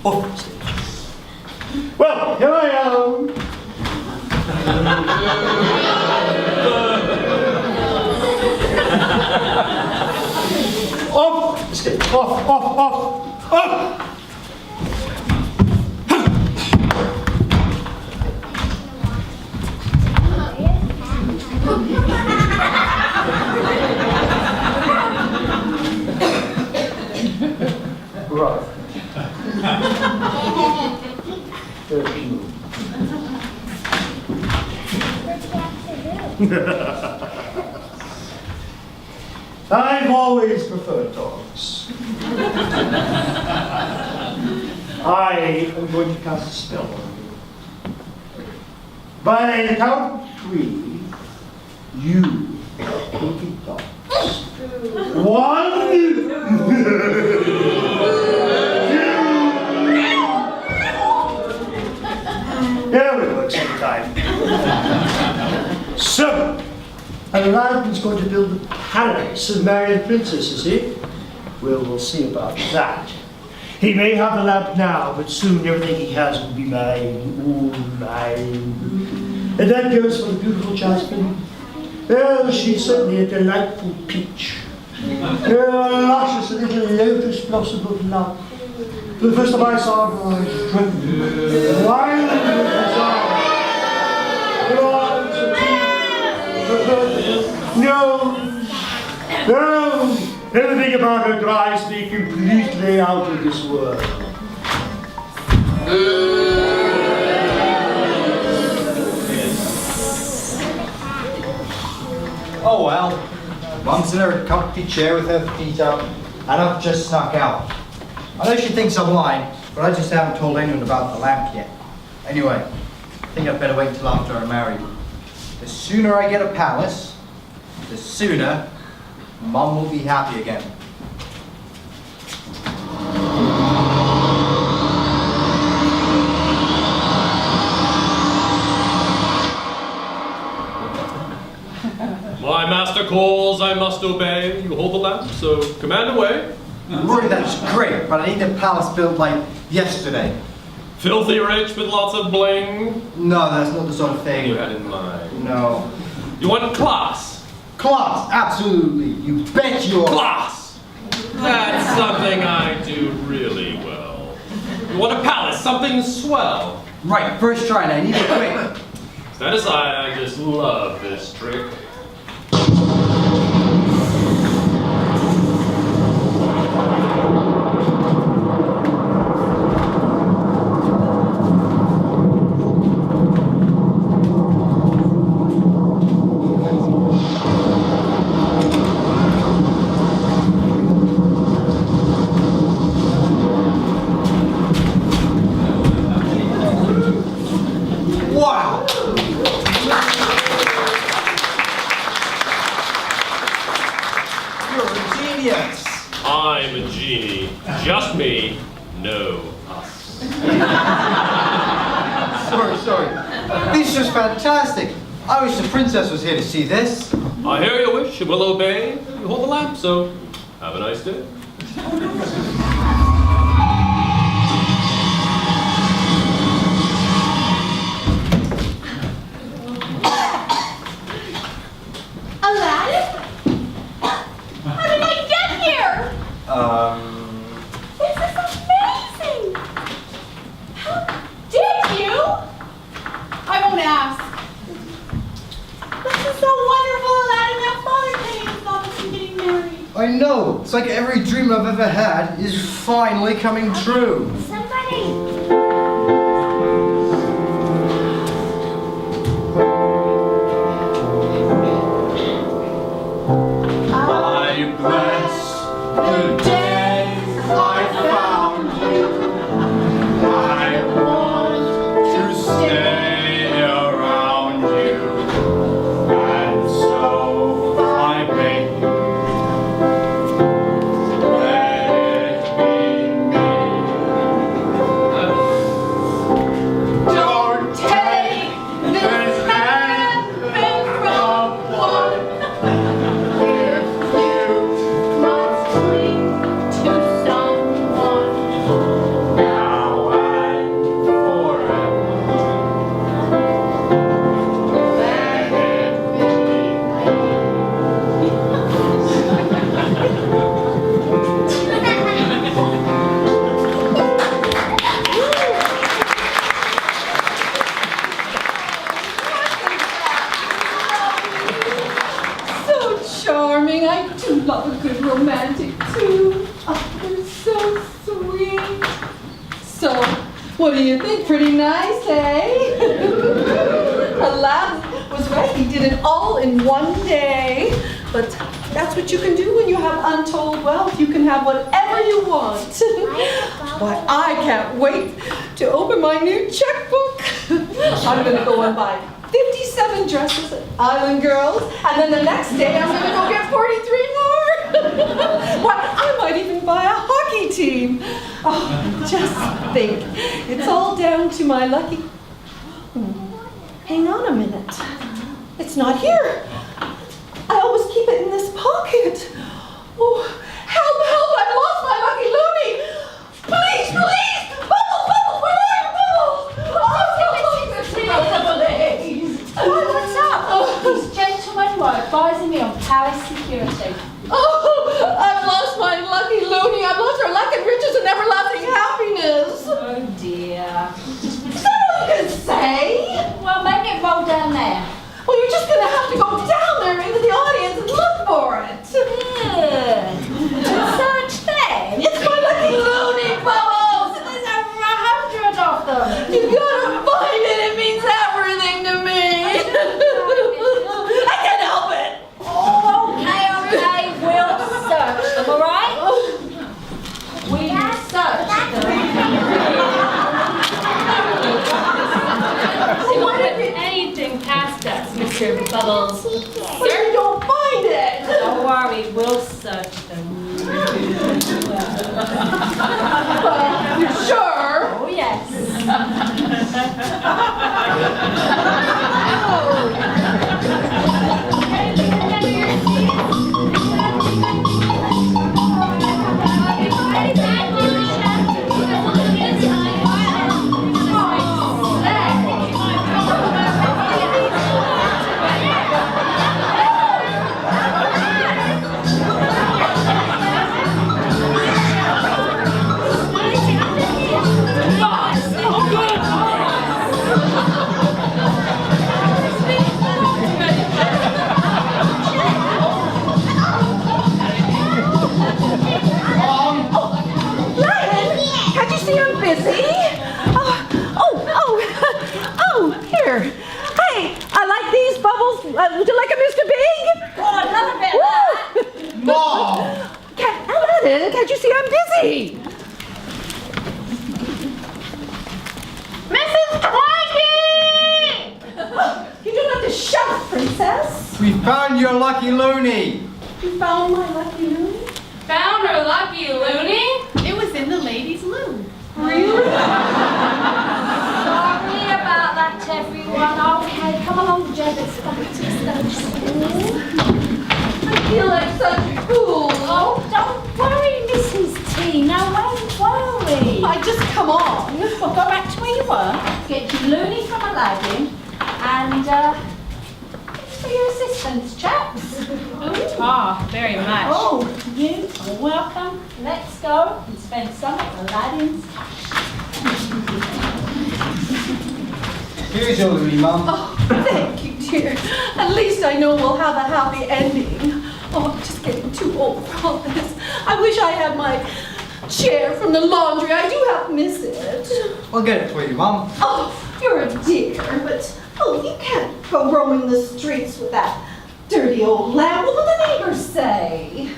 Oh. Well, here I am. Off! Escape! Off! Off! Off! Off! Right. I've always preferred dogs. I am going to cast a spell on you. By the count of 3, you will be dogs. 1, 2. There we go, same time. So, Aladdin's going to build a palace of married princesses, he? Well, we'll see about that. He may have the lamp now, but soon everything he has will be mine, all mine. And that goes for the beautiful Jasmine. Oh, she's certainly a delightful peach. Oh, luscious little lotus blossom of love. For the first time I saw her, I was driven wild with desire. No, no, everything about her drives me completely out of this world. Oh well, Mum's in her comfy chair with her feet up, and I've just snuck out. I know she thinks I'm lying, but I just haven't told anyone about the lamp yet. Anyway, I think I'd better wait till after I'm married. The sooner I get a palace, the sooner Mum will be happy again. My master calls, I must obey. You hold the lamp, so command away. Rory, that's great, but I need the palace built like yesterday. Filthy rich with lots of bling. No, that's not the sort of thing You had in mind. No. You want class? Class, absolutely. You bet you are. Class! That's something I do really well. You want a palace, something swell. Right, first try, and I need it quick. Stand aside, I just love this trick. Wow! You're a genius! I'm a genie. Just me, no us. Sorry. This is just fantastic. I wish the princess was here to see this. I hear your wish and will obey. You hold the lamp, so have a nice day. Aladdin? How did I get here? This is amazing! How did you? I won't ask. This is so wonderful, Aladdin. My father can't even stop us from getting married. Oh I know. It's like every dream I've ever had is finally coming true. Somebody. I bless the day I found you. I want to stay around you, and so I beg you, let it be me. Don't take this heaven from one. If you must cling to someone now and forever, let it be So charming. I do love a good romantic tune. Oh, they're so sweet. So, what do you think? Pretty nice, eh? Aladdin was right. He did it all in one day. But that's what you can do when you have untold wealth. You can have whatever you want. Why, I can't wait to open my new checkbook. I'm going to go and buy 57 dresses at Island Girls, and then the next day I'm gonna go get 43 more. Why, I might even buy a hockey team. Oh, just think, it's all down to my lucky... Hang on a minute. It's not here. I always keep it in this pocket. Oh, help, help, I've lost my lucky loonie. Please, please, Bubbles, Bubbles, where are you, Bubbles? Oh, please. What's up? These gentlemen were advising me on palace security. Oh, I've lost my lucky loonie. I've lost her luck and riches and everlasting happiness. Oh dear. Is that all you can say? Well, make it roll down there. Well, you're just going to have to go down there into the audience and look for it. Such thing. It's my lucky loonie, Bubbles. There's over 100 of them. You gotta find it. It means everything to me. I can't help it. Oh, okay. We'll search them, all right? We search them. You won't put anything past us, Mr. Bubbles. But you don't find it. Don't worry, we'll search them. You sure? Oh, yes. Here. Hey, I like these bubbles. Would you like a Mr. Big? Oh, I'd love a bit of that. Mom! Aladdin, can't you see I'm busy? Mrs. Twiggy! You don't have to shout, Princess. We found your lucky loonie. You found my lucky loonie? Found her lucky loony? It was in the ladies' loo. Really? Sorry about that, everyone. Okay, come along, Jed. It's back to the stage. I feel like such a fool. Oh, don't worry, Mrs. T. No, don't worry. I just come on. Well, go back to where you were. Get your loony from Aladdin. And, thanks for your assistance, chaps. Very much. Oh, you are welcome. Let's go and spend some of Aladdin's Here's your loonie, Mum. Oh, thank you, dear. At least I know we'll have a happy ending. Oh, I'm just getting too old for all this. I wish I had my chair from the laundry. I do half miss it. I'll get it for you, Mom. Oh, you're a dear, but you can't go roaming the streets with that dirty old lamp. What will the neighbors say?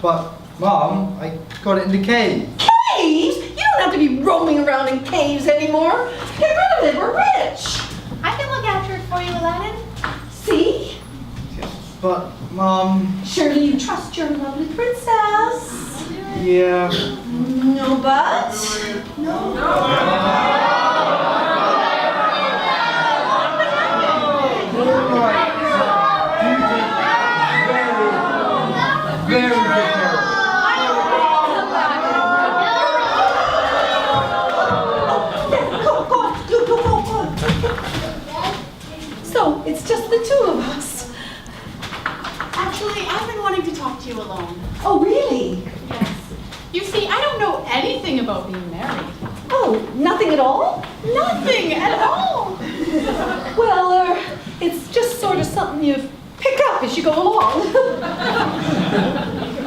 But, Mom, I got it in the cave. Caves? You don't have to be roaming around in caves anymore. Get rid of it. We're rich. I can look after it for you, Aladdin. See? But, Mom... Surely you trust your lovely princess. Yeah... No, but... No. Very good. So, it's just the two of us. Actually, I've been wanting to talk to you alone. Oh, really? Yes. You see, I don't know anything about being married. Oh, nothing at all? Nothing at all. Well, it's just sort of something you pick up as you go along.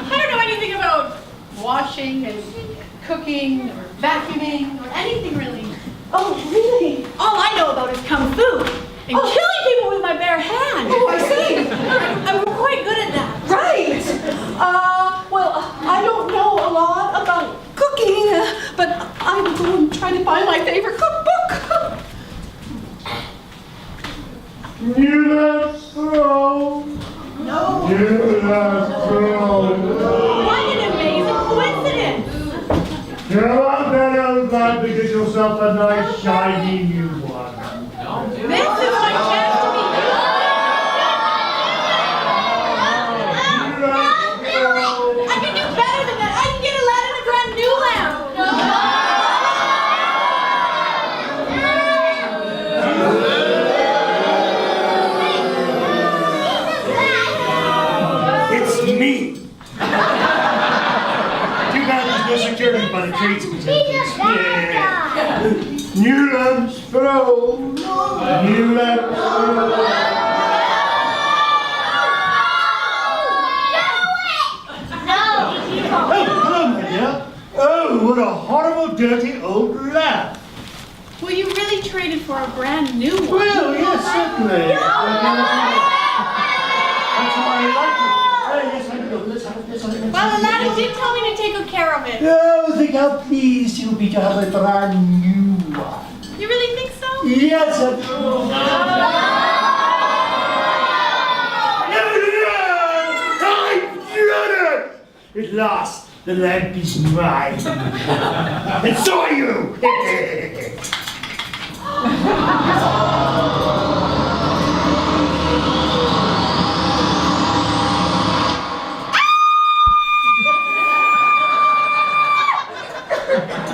I don't know anything about washing and cooking or vacuuming or anything really. Oh, really? All I know about is kung fu and killing people with my bare hands. Oh, I see. I'm quite good at that. Right. Well, I don't know a lot about cooking, but I will go and try to find my favorite cookbook. You let's go. No. You let's go. What an amazing coincidence. Come on, then, old lad, to get yourself a nice, shiny new one. This is my chance to be I can do better than that. I can get Aladdin a brand new lamp. It's me. Too bad there's no security by the tradesmen. Yeah. New lamps for all. New lamps for all. Oh, hello, my dear. Oh, what a horrible, dirty old lamp. Well, you really traded for a brand new one. Well, yes, certainly. That's how I like it. Yes, I know. Let's have it. Well, Aladdin did tell me to take good care of it. Oh, think how pleased you'll be to have a brand new one. You really think so? Yes, I do. At last, the lamp is mine. And so are you.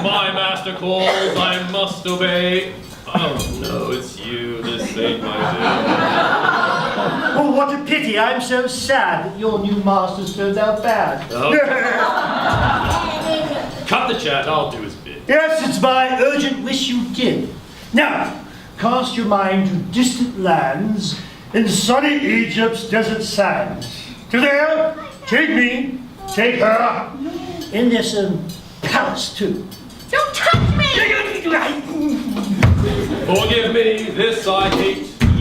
My master calls, I must obey. Oh no, it's you. This ain't my day. Oh, what a pity. I'm so sad that your new master's turned out bad. Oh. Cut the chat, I'll do his bit. Yes, it's my urgent wish you did. Now, cast your mind to distant lands in sunny Egypt's desert sands. To there, take me, take her, in this palace too. Don't touch me! Forgive me, this I hate to do.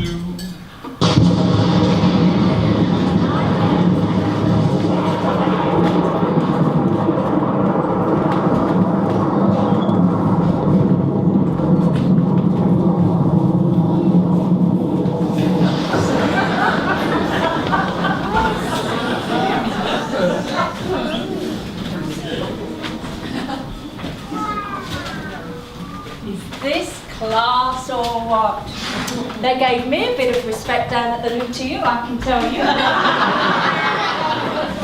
This class or what? They gave me a bit of respect down at the loo to you, I can tell you.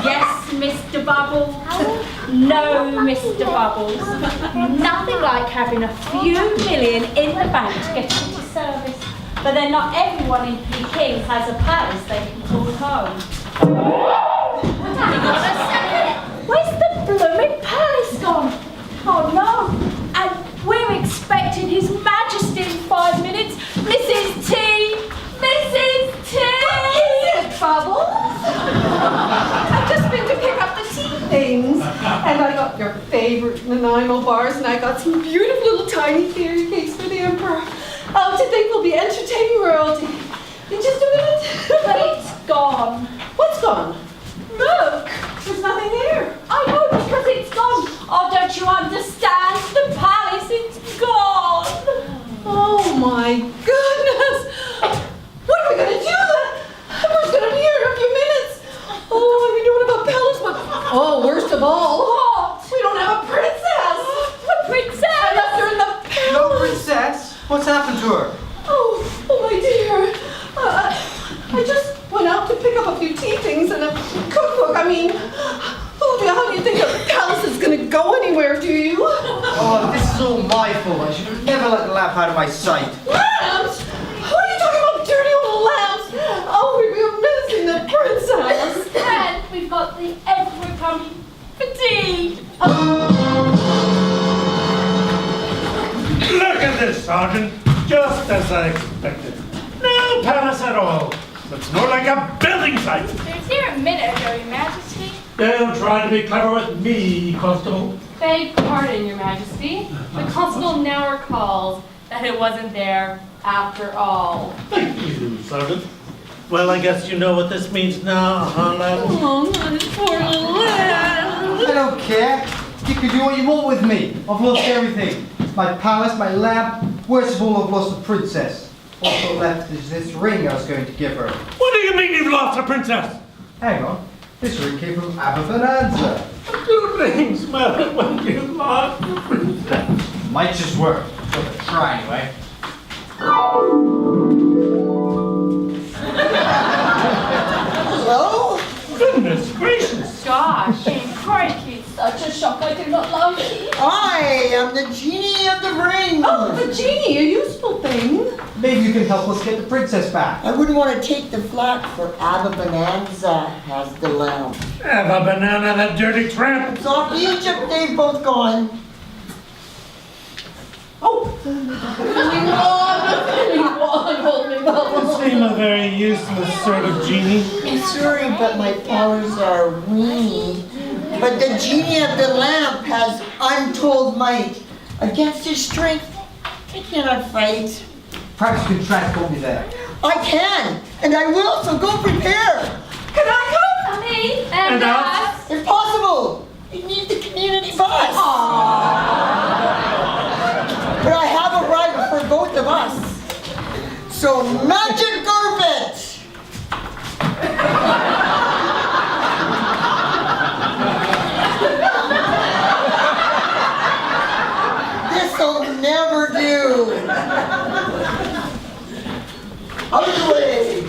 Yes, Mr. Bubbles. No, Mr. Bubbles. Nothing like having a few million in the bank to get into service. But then not everyone in Peking has a palace they can call home. Hang on a second. Where's the blooming palace gone? Oh no. And we're expecting His Majesty in 5 minutes. Mrs. T! Mrs. T! What is it, Bubbles? got your favorite Nanaimo bars, and I got some beautiful little tiny fairy cakes for the Emperor. Oh, to think we'll be entertaining royalty in just a minute. But it's gone. What's gone? Look! There's nothing there. I know because it's gone. Oh, don't you understand? The palace, it's gone. Oh my goodness! What are we gonna do then? Emperor's gonna be here in a few minutes. Oh, what are we doing about palace? But oh, worst of all, What? we don't have a princess. A princess? I left her in the palace. No princess? What's happened to her? Oh my dear. I just went out to pick up a few tea things and a cookbook. I mean, how do you think a palace is going to go anywhere, do you? Oh, this is all my fault. I should have never let the lamp out of my sight. Lamps? What are you talking about, dirty old lamps? Oh, we're missing the princess. And we've got the Emperor coming for tea. Look at this, Sergeant. Just as I expected. No palace at all. Looks more like a building site. They were here a minute ago, Your Majesty. Don't try to be clever with me, Constable. Beg pardon, Your Majesty. The constable now recalls that it wasn't there after all. Thank you, Sergeant. Well, I guess you know what this means now, huh, lad? Oh, my poor little lamb. I don't care. You can do what you want with me. I've lost everything. My palace, my lamp. Worst of all, I've lost the princess. All left is this ring I was going to give her. What do you mean you've lost a princess? Hang on. This ring came from Abba Bonanza. Do rings matter when you lost a princess? Might just work. Worth a try anyway. Hello? Goodness gracious. Gosh. Crikey, such a shock. I do not like it. I am the genie of the ring. Oh, the genie, a useful thing. Maybe you can help us get the princess back. I wouldn't want to take the flak, for Abba Bonanza has the lamp. Have a banana, that dirty tramp. It's off to Egypt, they've both gone. Oh, You seem a very useless sort of genie. Sorry, but my powers are weenie. But the genie of the lamp has untold might. Against his strength, I cannot fight. Perhaps you can transport me there. I can, and I will, so go prepare. can I come? Me And us? If possible, you need the community bus. But I have a ride for both of us. So magic carpet! This'll never do. Out of the way.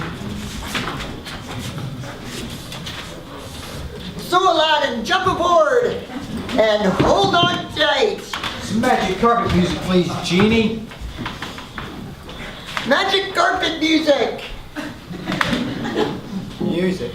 So Aladdin, jump aboard and hold on tight. Some magic carpet music, please, genie. Magic carpet music. Music.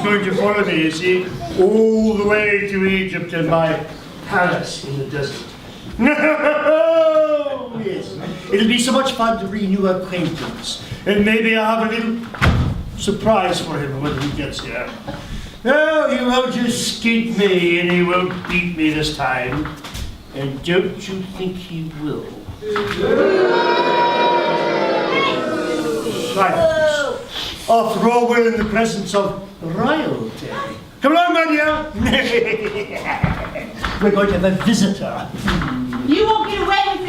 going to follow me, you see, all the way to Egypt and my palace in the desert. No! Yes. It'll be so much fun to renew acquaintance. And maybe I'll have a little surprise for him when he gets here. No, he won't just skate me and he won't beat me this time. And don't you think he will? Silence. After all, we're in the presence of royalty. Come along, Mania. We're going to have a visitor. You won't get away with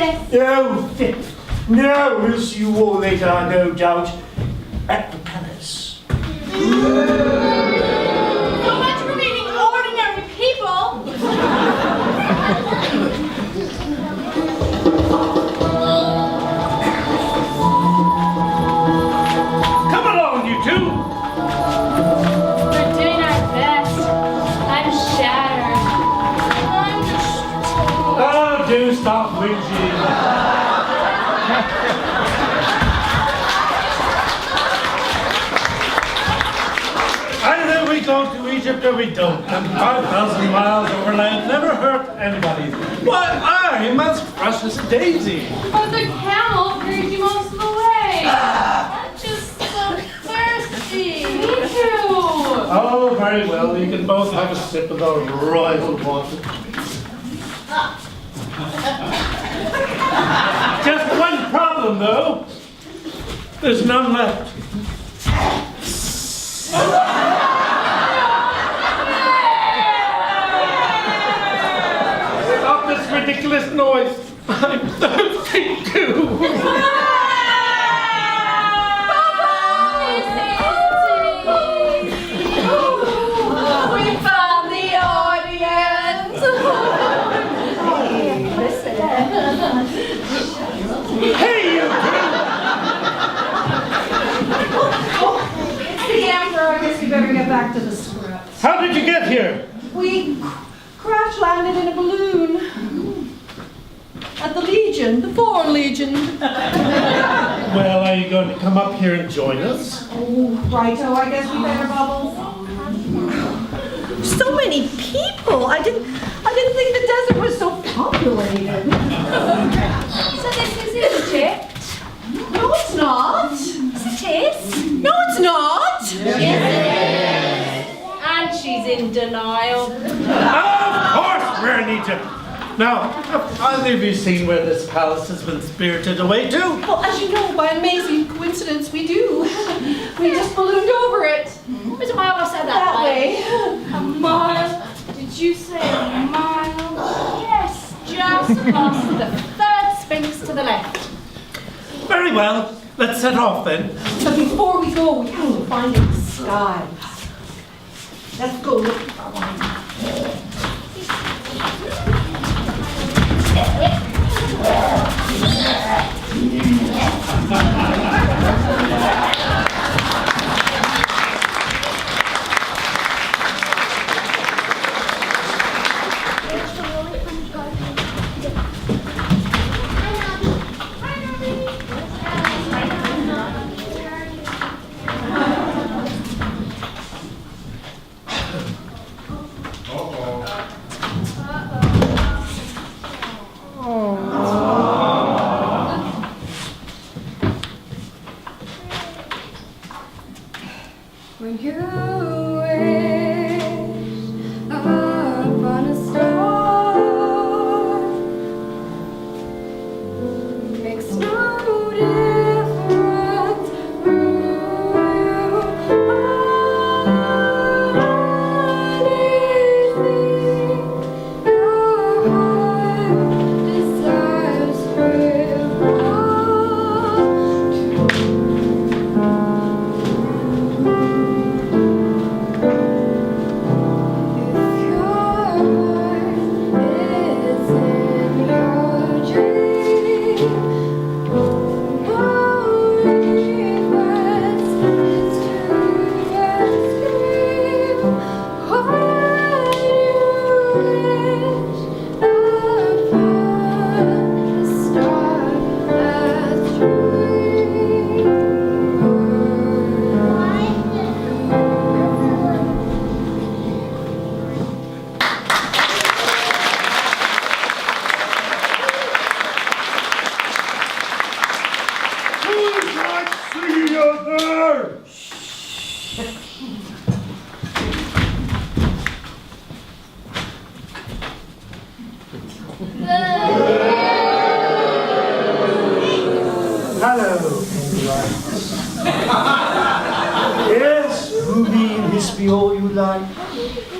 this. Oh, no, we'll see you all later, no doubt, at the palace. So much for meeting ordinary people. Come along, you two. We're doing our best. I'm shattered. Oh, do stop whinging. Either we go to Egypt or we don't. And 5,000 miles overland never hurt anybody. Why, I'm as fresh as a daisy. But the camel carried you most of the way. I'm just so thirsty. Me too. Oh, very well. You can both have a sip of the royal water. Just one problem, though. There's none left. Stop this ridiculous noise. I'm thirsty too. We found the audience. Hey, you two. It's the Emperor. I guess we better get back to the script. How did you get here? We crash landed in a balloon. At the Legion, the Foreign Legion. Well, are you going to come up here and join us? Oh, righto, I guess we better, Bubbles. So many people. I didn't think the desert was so populated. So this is Egypt? No, it's not. Yes, it is. No, it's not. And she's in denial. Of course we're in Egypt. Now, have either of you seen where this palace has been spirited away to? Well, as you know, by amazing coincidence, we do. We just ballooned over it. Which mile was that way? A mile? Did you say a mile? Yes, just past the third sphinx to the left. Very well. Let's set off then. But before we go, we have to find a disguise. Let's go look for one.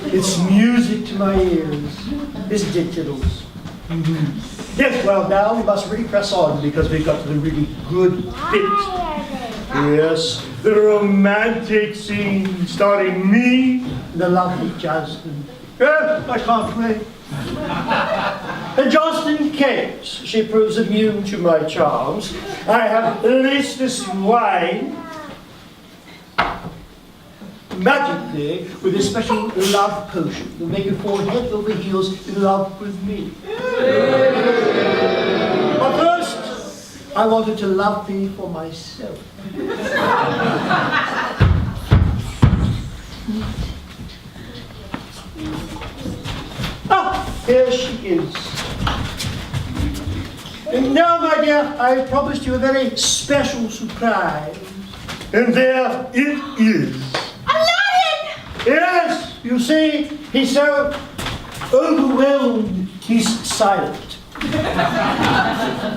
It's music to my ears. Isn't it, Tiddles? Yes, well, now we must really press on because we've got to the really good bit. Yes, the romantic scene starring me and the lovely Justin. I can't wait. And just in case she proves immune to my charms, I have laced this wine magically with a special love potion to make you fall head over heels in love with me. But first, I wanted to love thee for myself. Ah, here she is. And now, my dear, I promised you a very special surprise. And there it is. Aladdin! Yes, you see, he's so overwhelmed, he's silent.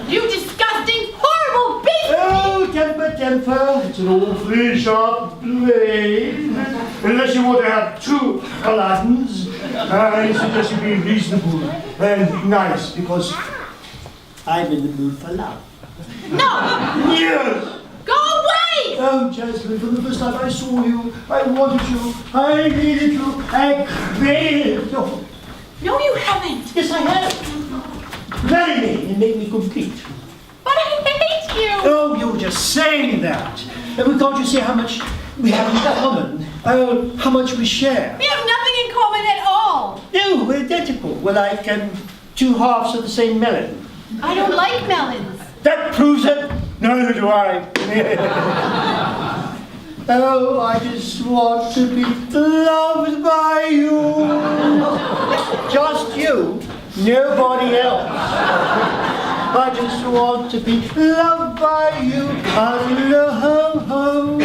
You disgusting, horrible beast! Oh, temper, temper. It's an awfully sharp blade. Unless you want to have two Aladdins, I suggest you be reasonable and nice, because I'm in the mood for love. No! Yes! Go away! Oh, Jasmine, from the first time I saw you, I wanted you, I needed you, I craved you. No, you haven't. Yes, I have. Marry me and make me complete. But I hate you! Oh, you're just saying that. And can't you see how much we have in common? Oh, how much we share. We have nothing in common at all. No, we're identical. We're like two halves of the same melon. I don't like melons. That proves it. Neither do I. Oh, I just want to be loved by you. Just you, nobody else. I just want to be loved by you. Ho-ho-ho.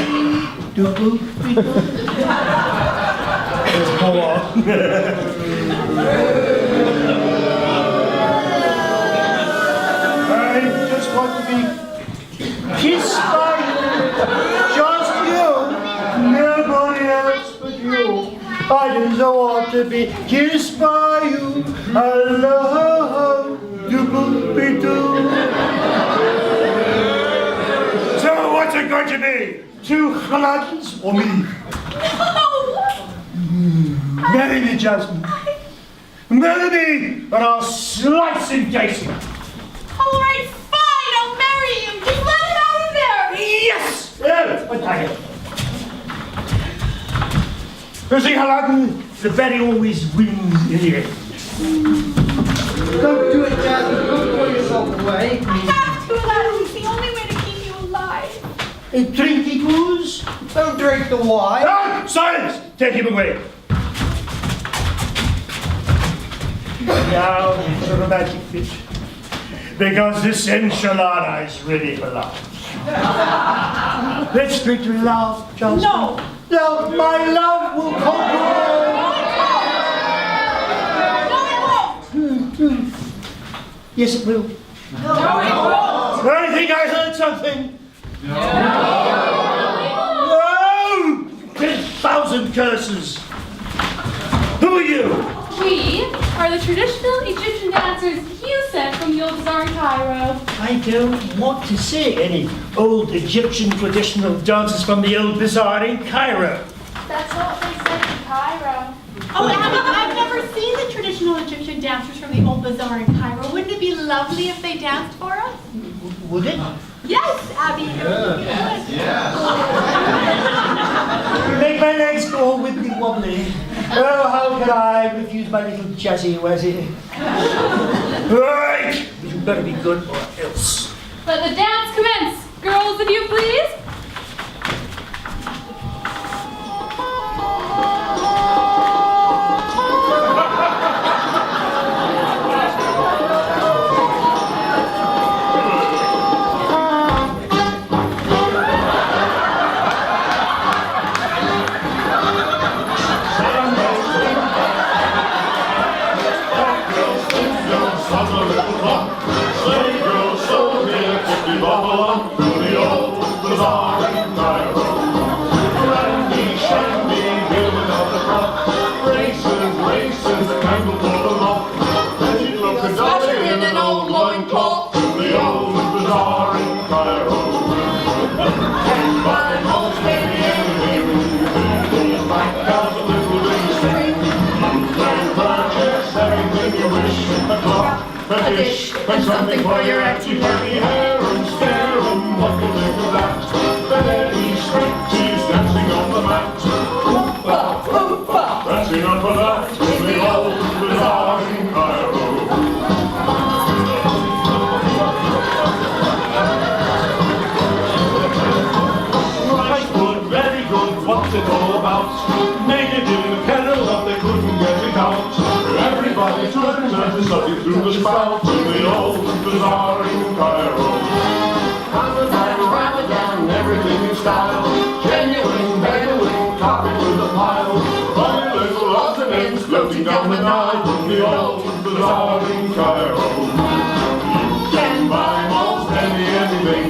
Let's go on. I just want to be kissed by you. Just you. Nobody else but you. I just want to be kissed by you. Hello, do-boop-be-doo. So what's it going to be? Two Aladdins or me? No! Marry me, Jasmine. Marry me, and I'll slice and dice you. All right, fine, I'll marry you. Just let him out of there. Yes! Oh, you see, Aladdin, the very always wins in the end. Don't do it, Jasmine. Don't throw yourself away. I have to, Aladdin. It's the only way to keep you alive. Drinky poos? Don't drink the wine. Ah, silence! Take him away. Now for the romantic bit. Because this enchilada is ready for love. Let's drink to love, Johnson. No. No, my love will conquer all. No, it won't. Yes, it will. No, it won't. I think I heard something. No! 10,000 curses. Who are you? We are the traditional Egyptian dancers you sent from the old bazaar in Cairo. I don't want to see any old Egyptian traditional dances from the old bazaar in Cairo. That's what they said in Cairo. Oh, I've never seen the traditional Egyptian dancers from the old bazaar in Cairo. Wouldn't it be lovely if they danced for us? Would it? Yes, Abby. You make my legs go all wibbly wobbly. Oh, how can I refuse my little jazzy wazzy? Right! But you better be good or else. Let the dance commence. Girls, if you please. Sleigh girls, so here, 50 buffalo, to the old bazaar. tangled for the lock. Then she'd look a dolly in an old loincloth in the old bazaar in Cairo. And by most anything, these black cows a little ring string. You can purchase everything you wish, a clock, a dish, and something for your empty hair, and stare, and what do you think of that? Very straight, she's dancing on the mat. Dancing on the mat in the old bazaar in Cairo. Right good, very good, what's it all about? Made it in the kennel that they couldn't get it out. Everybody turned and sucking through the spout in the old bazaar in Cairo. Ramadan, everything in style. Genuine, Bedouin, copied with a pile. Funny little odds and ends floating down the Nile in the old bazaar in Cairo. You can buy most anything.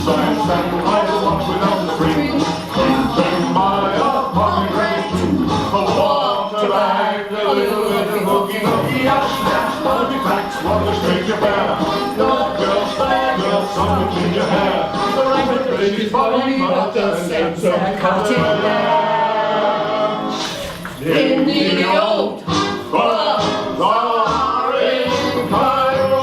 Science and idle ones without the spring. You can buy a pomegranate, a water bag, a little bit of hooky, ash, body facts, what a stranger bear. No girls, fair girls, something in your hair. The rabbit baby's body, but the sense of cutting there. In the old bazaar in Cairo.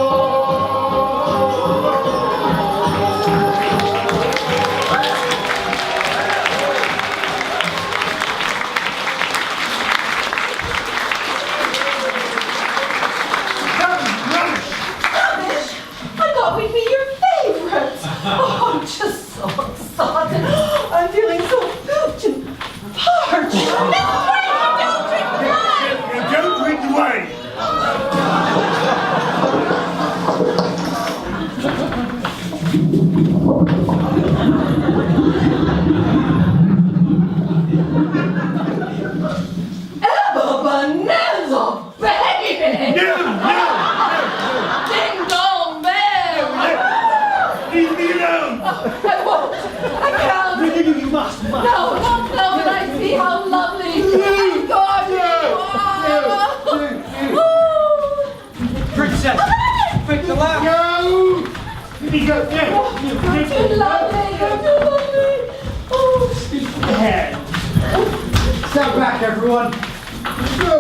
Oh, I'm just so exhausted. I'm feeling so filthy and parched. Don't drink the wine! Don't drink the wine! Emma Bonanza, baby! No! Ding dong bell! Leave me alone! I won't. I can't. You must. No, and I see how lovely and gorgeous you are. Princess, break the lamp. No! Let me go. You're too lovely. You're too lovely. Oh, Head. Stand back, everyone. Go.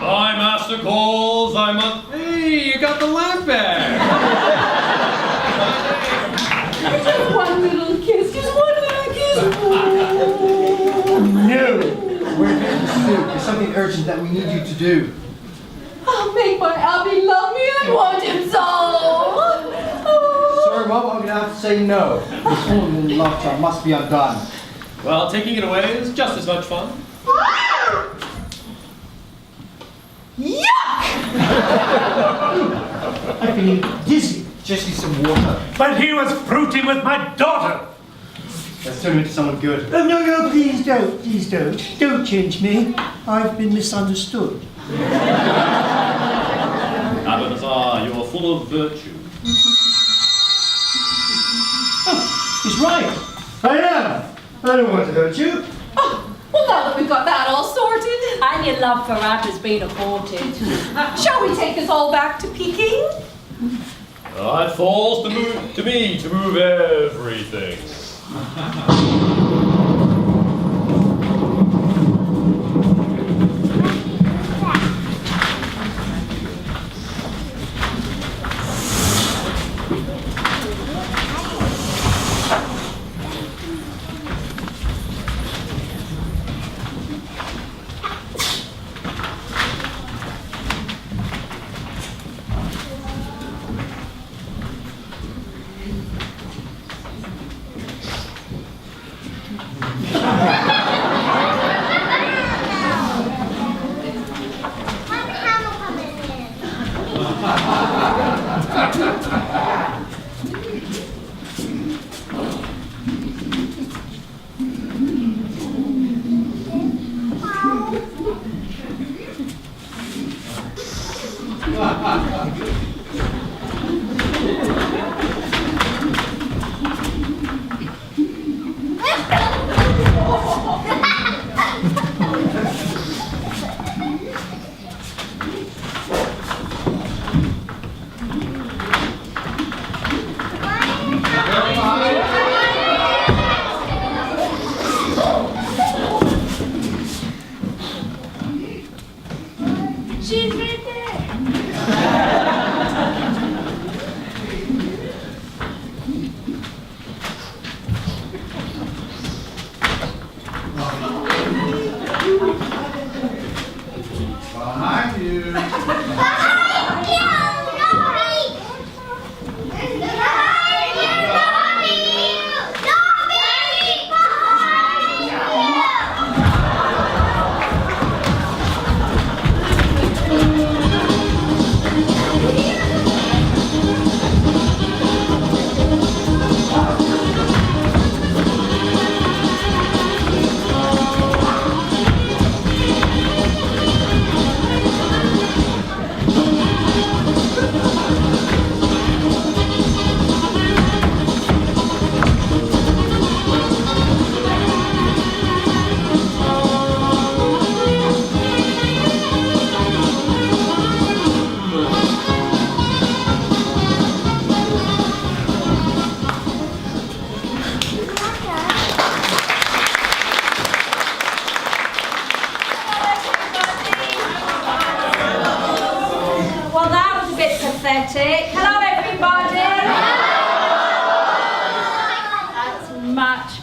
My master calls, I must. Hey, you got the lamp back! just one little kiss. Just one little kiss. No! We're here to do. There's something urgent that we need you to do. I'll make my Abby love me. I want him so. Sorry, Mom, I'm gonna have to say no. This whole little love child must be undone. Well, taking it away is just as much fun. I'm feeling dizzy. Just need some water. But he was fruiting with my daughter. Let's turn him into someone good. No, please don't. Please don't. Don't change me. I've been misunderstood. Abanazar, you're full of virtue. Oh, he's right. I am. I don't want to hurt you. Oh, well, now that we've got that all sorted, And your love for Ab has been aborted. shall we take us all back to Peking? It falls to me to move everything.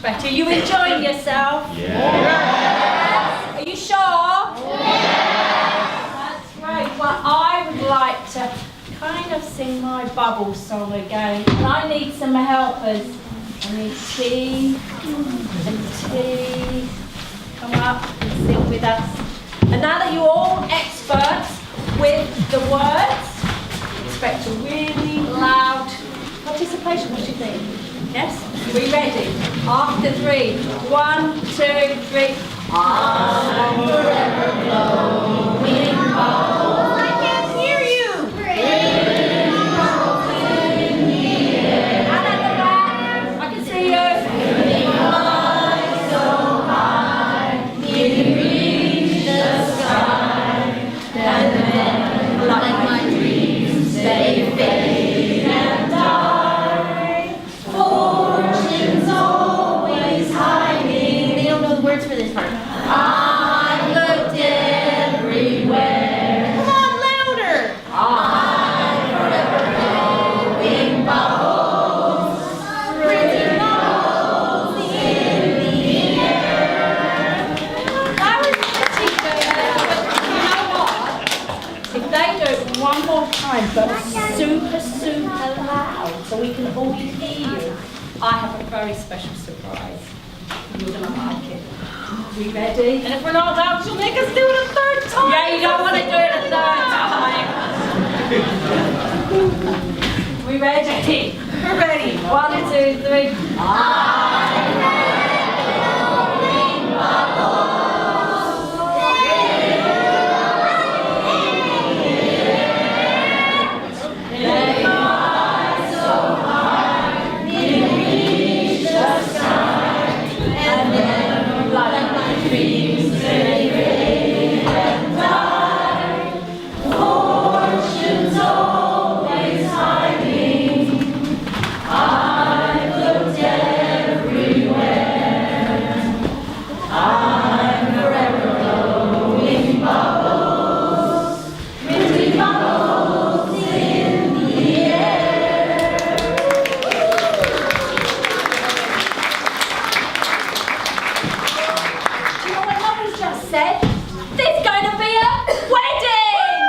much better. You enjoying yourself? Yes. Are you sure? Yes. That's great. Well, I would like to kind of sing my bubble song again. And I need some helpers. I need tea and tea. Come up and sing with us. And now that you're all experts with the words, expect a really loud participation. What do you think? Yes? Are we ready? After 3. 1, 2, 3. I'm forever blowing bubbles. I can't hear you. And at the back, I can see you. So high, you reach the sky, and then, like my dreams, they fade and die. Fortune's always hiding. They don't know the words for this part. I've looked everywhere. Come on, louder. I'm forever blowing bubbles, pretty bubbles in the air. That was pretty good. But you know what? If they do it one more time, but super, super loud, so we can all hear you, I have a very special surprise. You're gonna like it. We ready? And if we're not loud, she'll make us do it a third time. Yeah, you don't want to do it a third time. We ready? We're ready. 1, 2, 3. Fortune's always hiding. I've looked everywhere. I'm forever blowing bubbles, pretty bubbles in the air. Do you know what Mama's just said? There's going to be a wedding!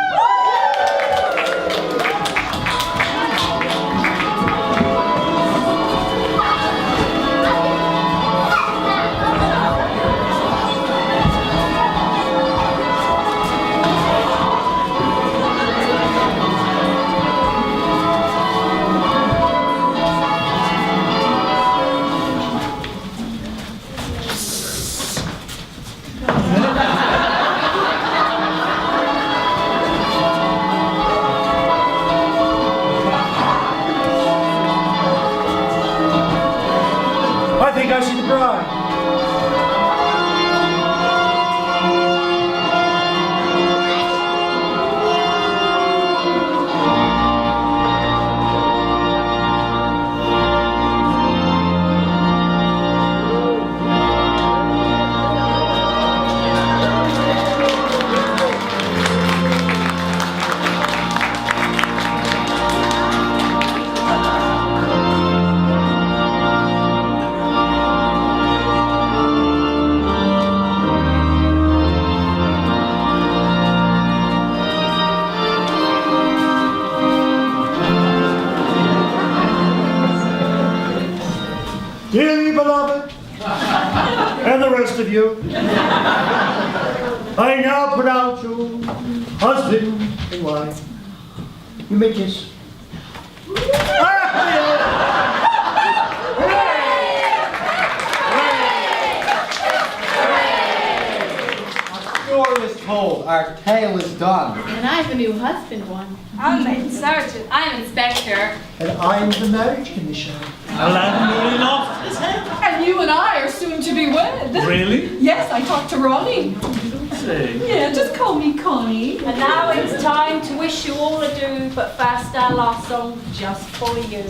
I think I see the bride. Dearly beloved, and the rest of you, I now pronounce you husband and wife. You may kiss. Our story is told, our tale is done. And I have a new husband, one. I'm maid sergeant. I'm inspector. And I'm the marriage commissioner. Aladdin nearly lost his head. And you and I are soon to be wed. Really? Yes, I talked to Ronnie. Say. Yeah, just call me Connie. And now it's time to wish you all adieu, but first our last song just for you.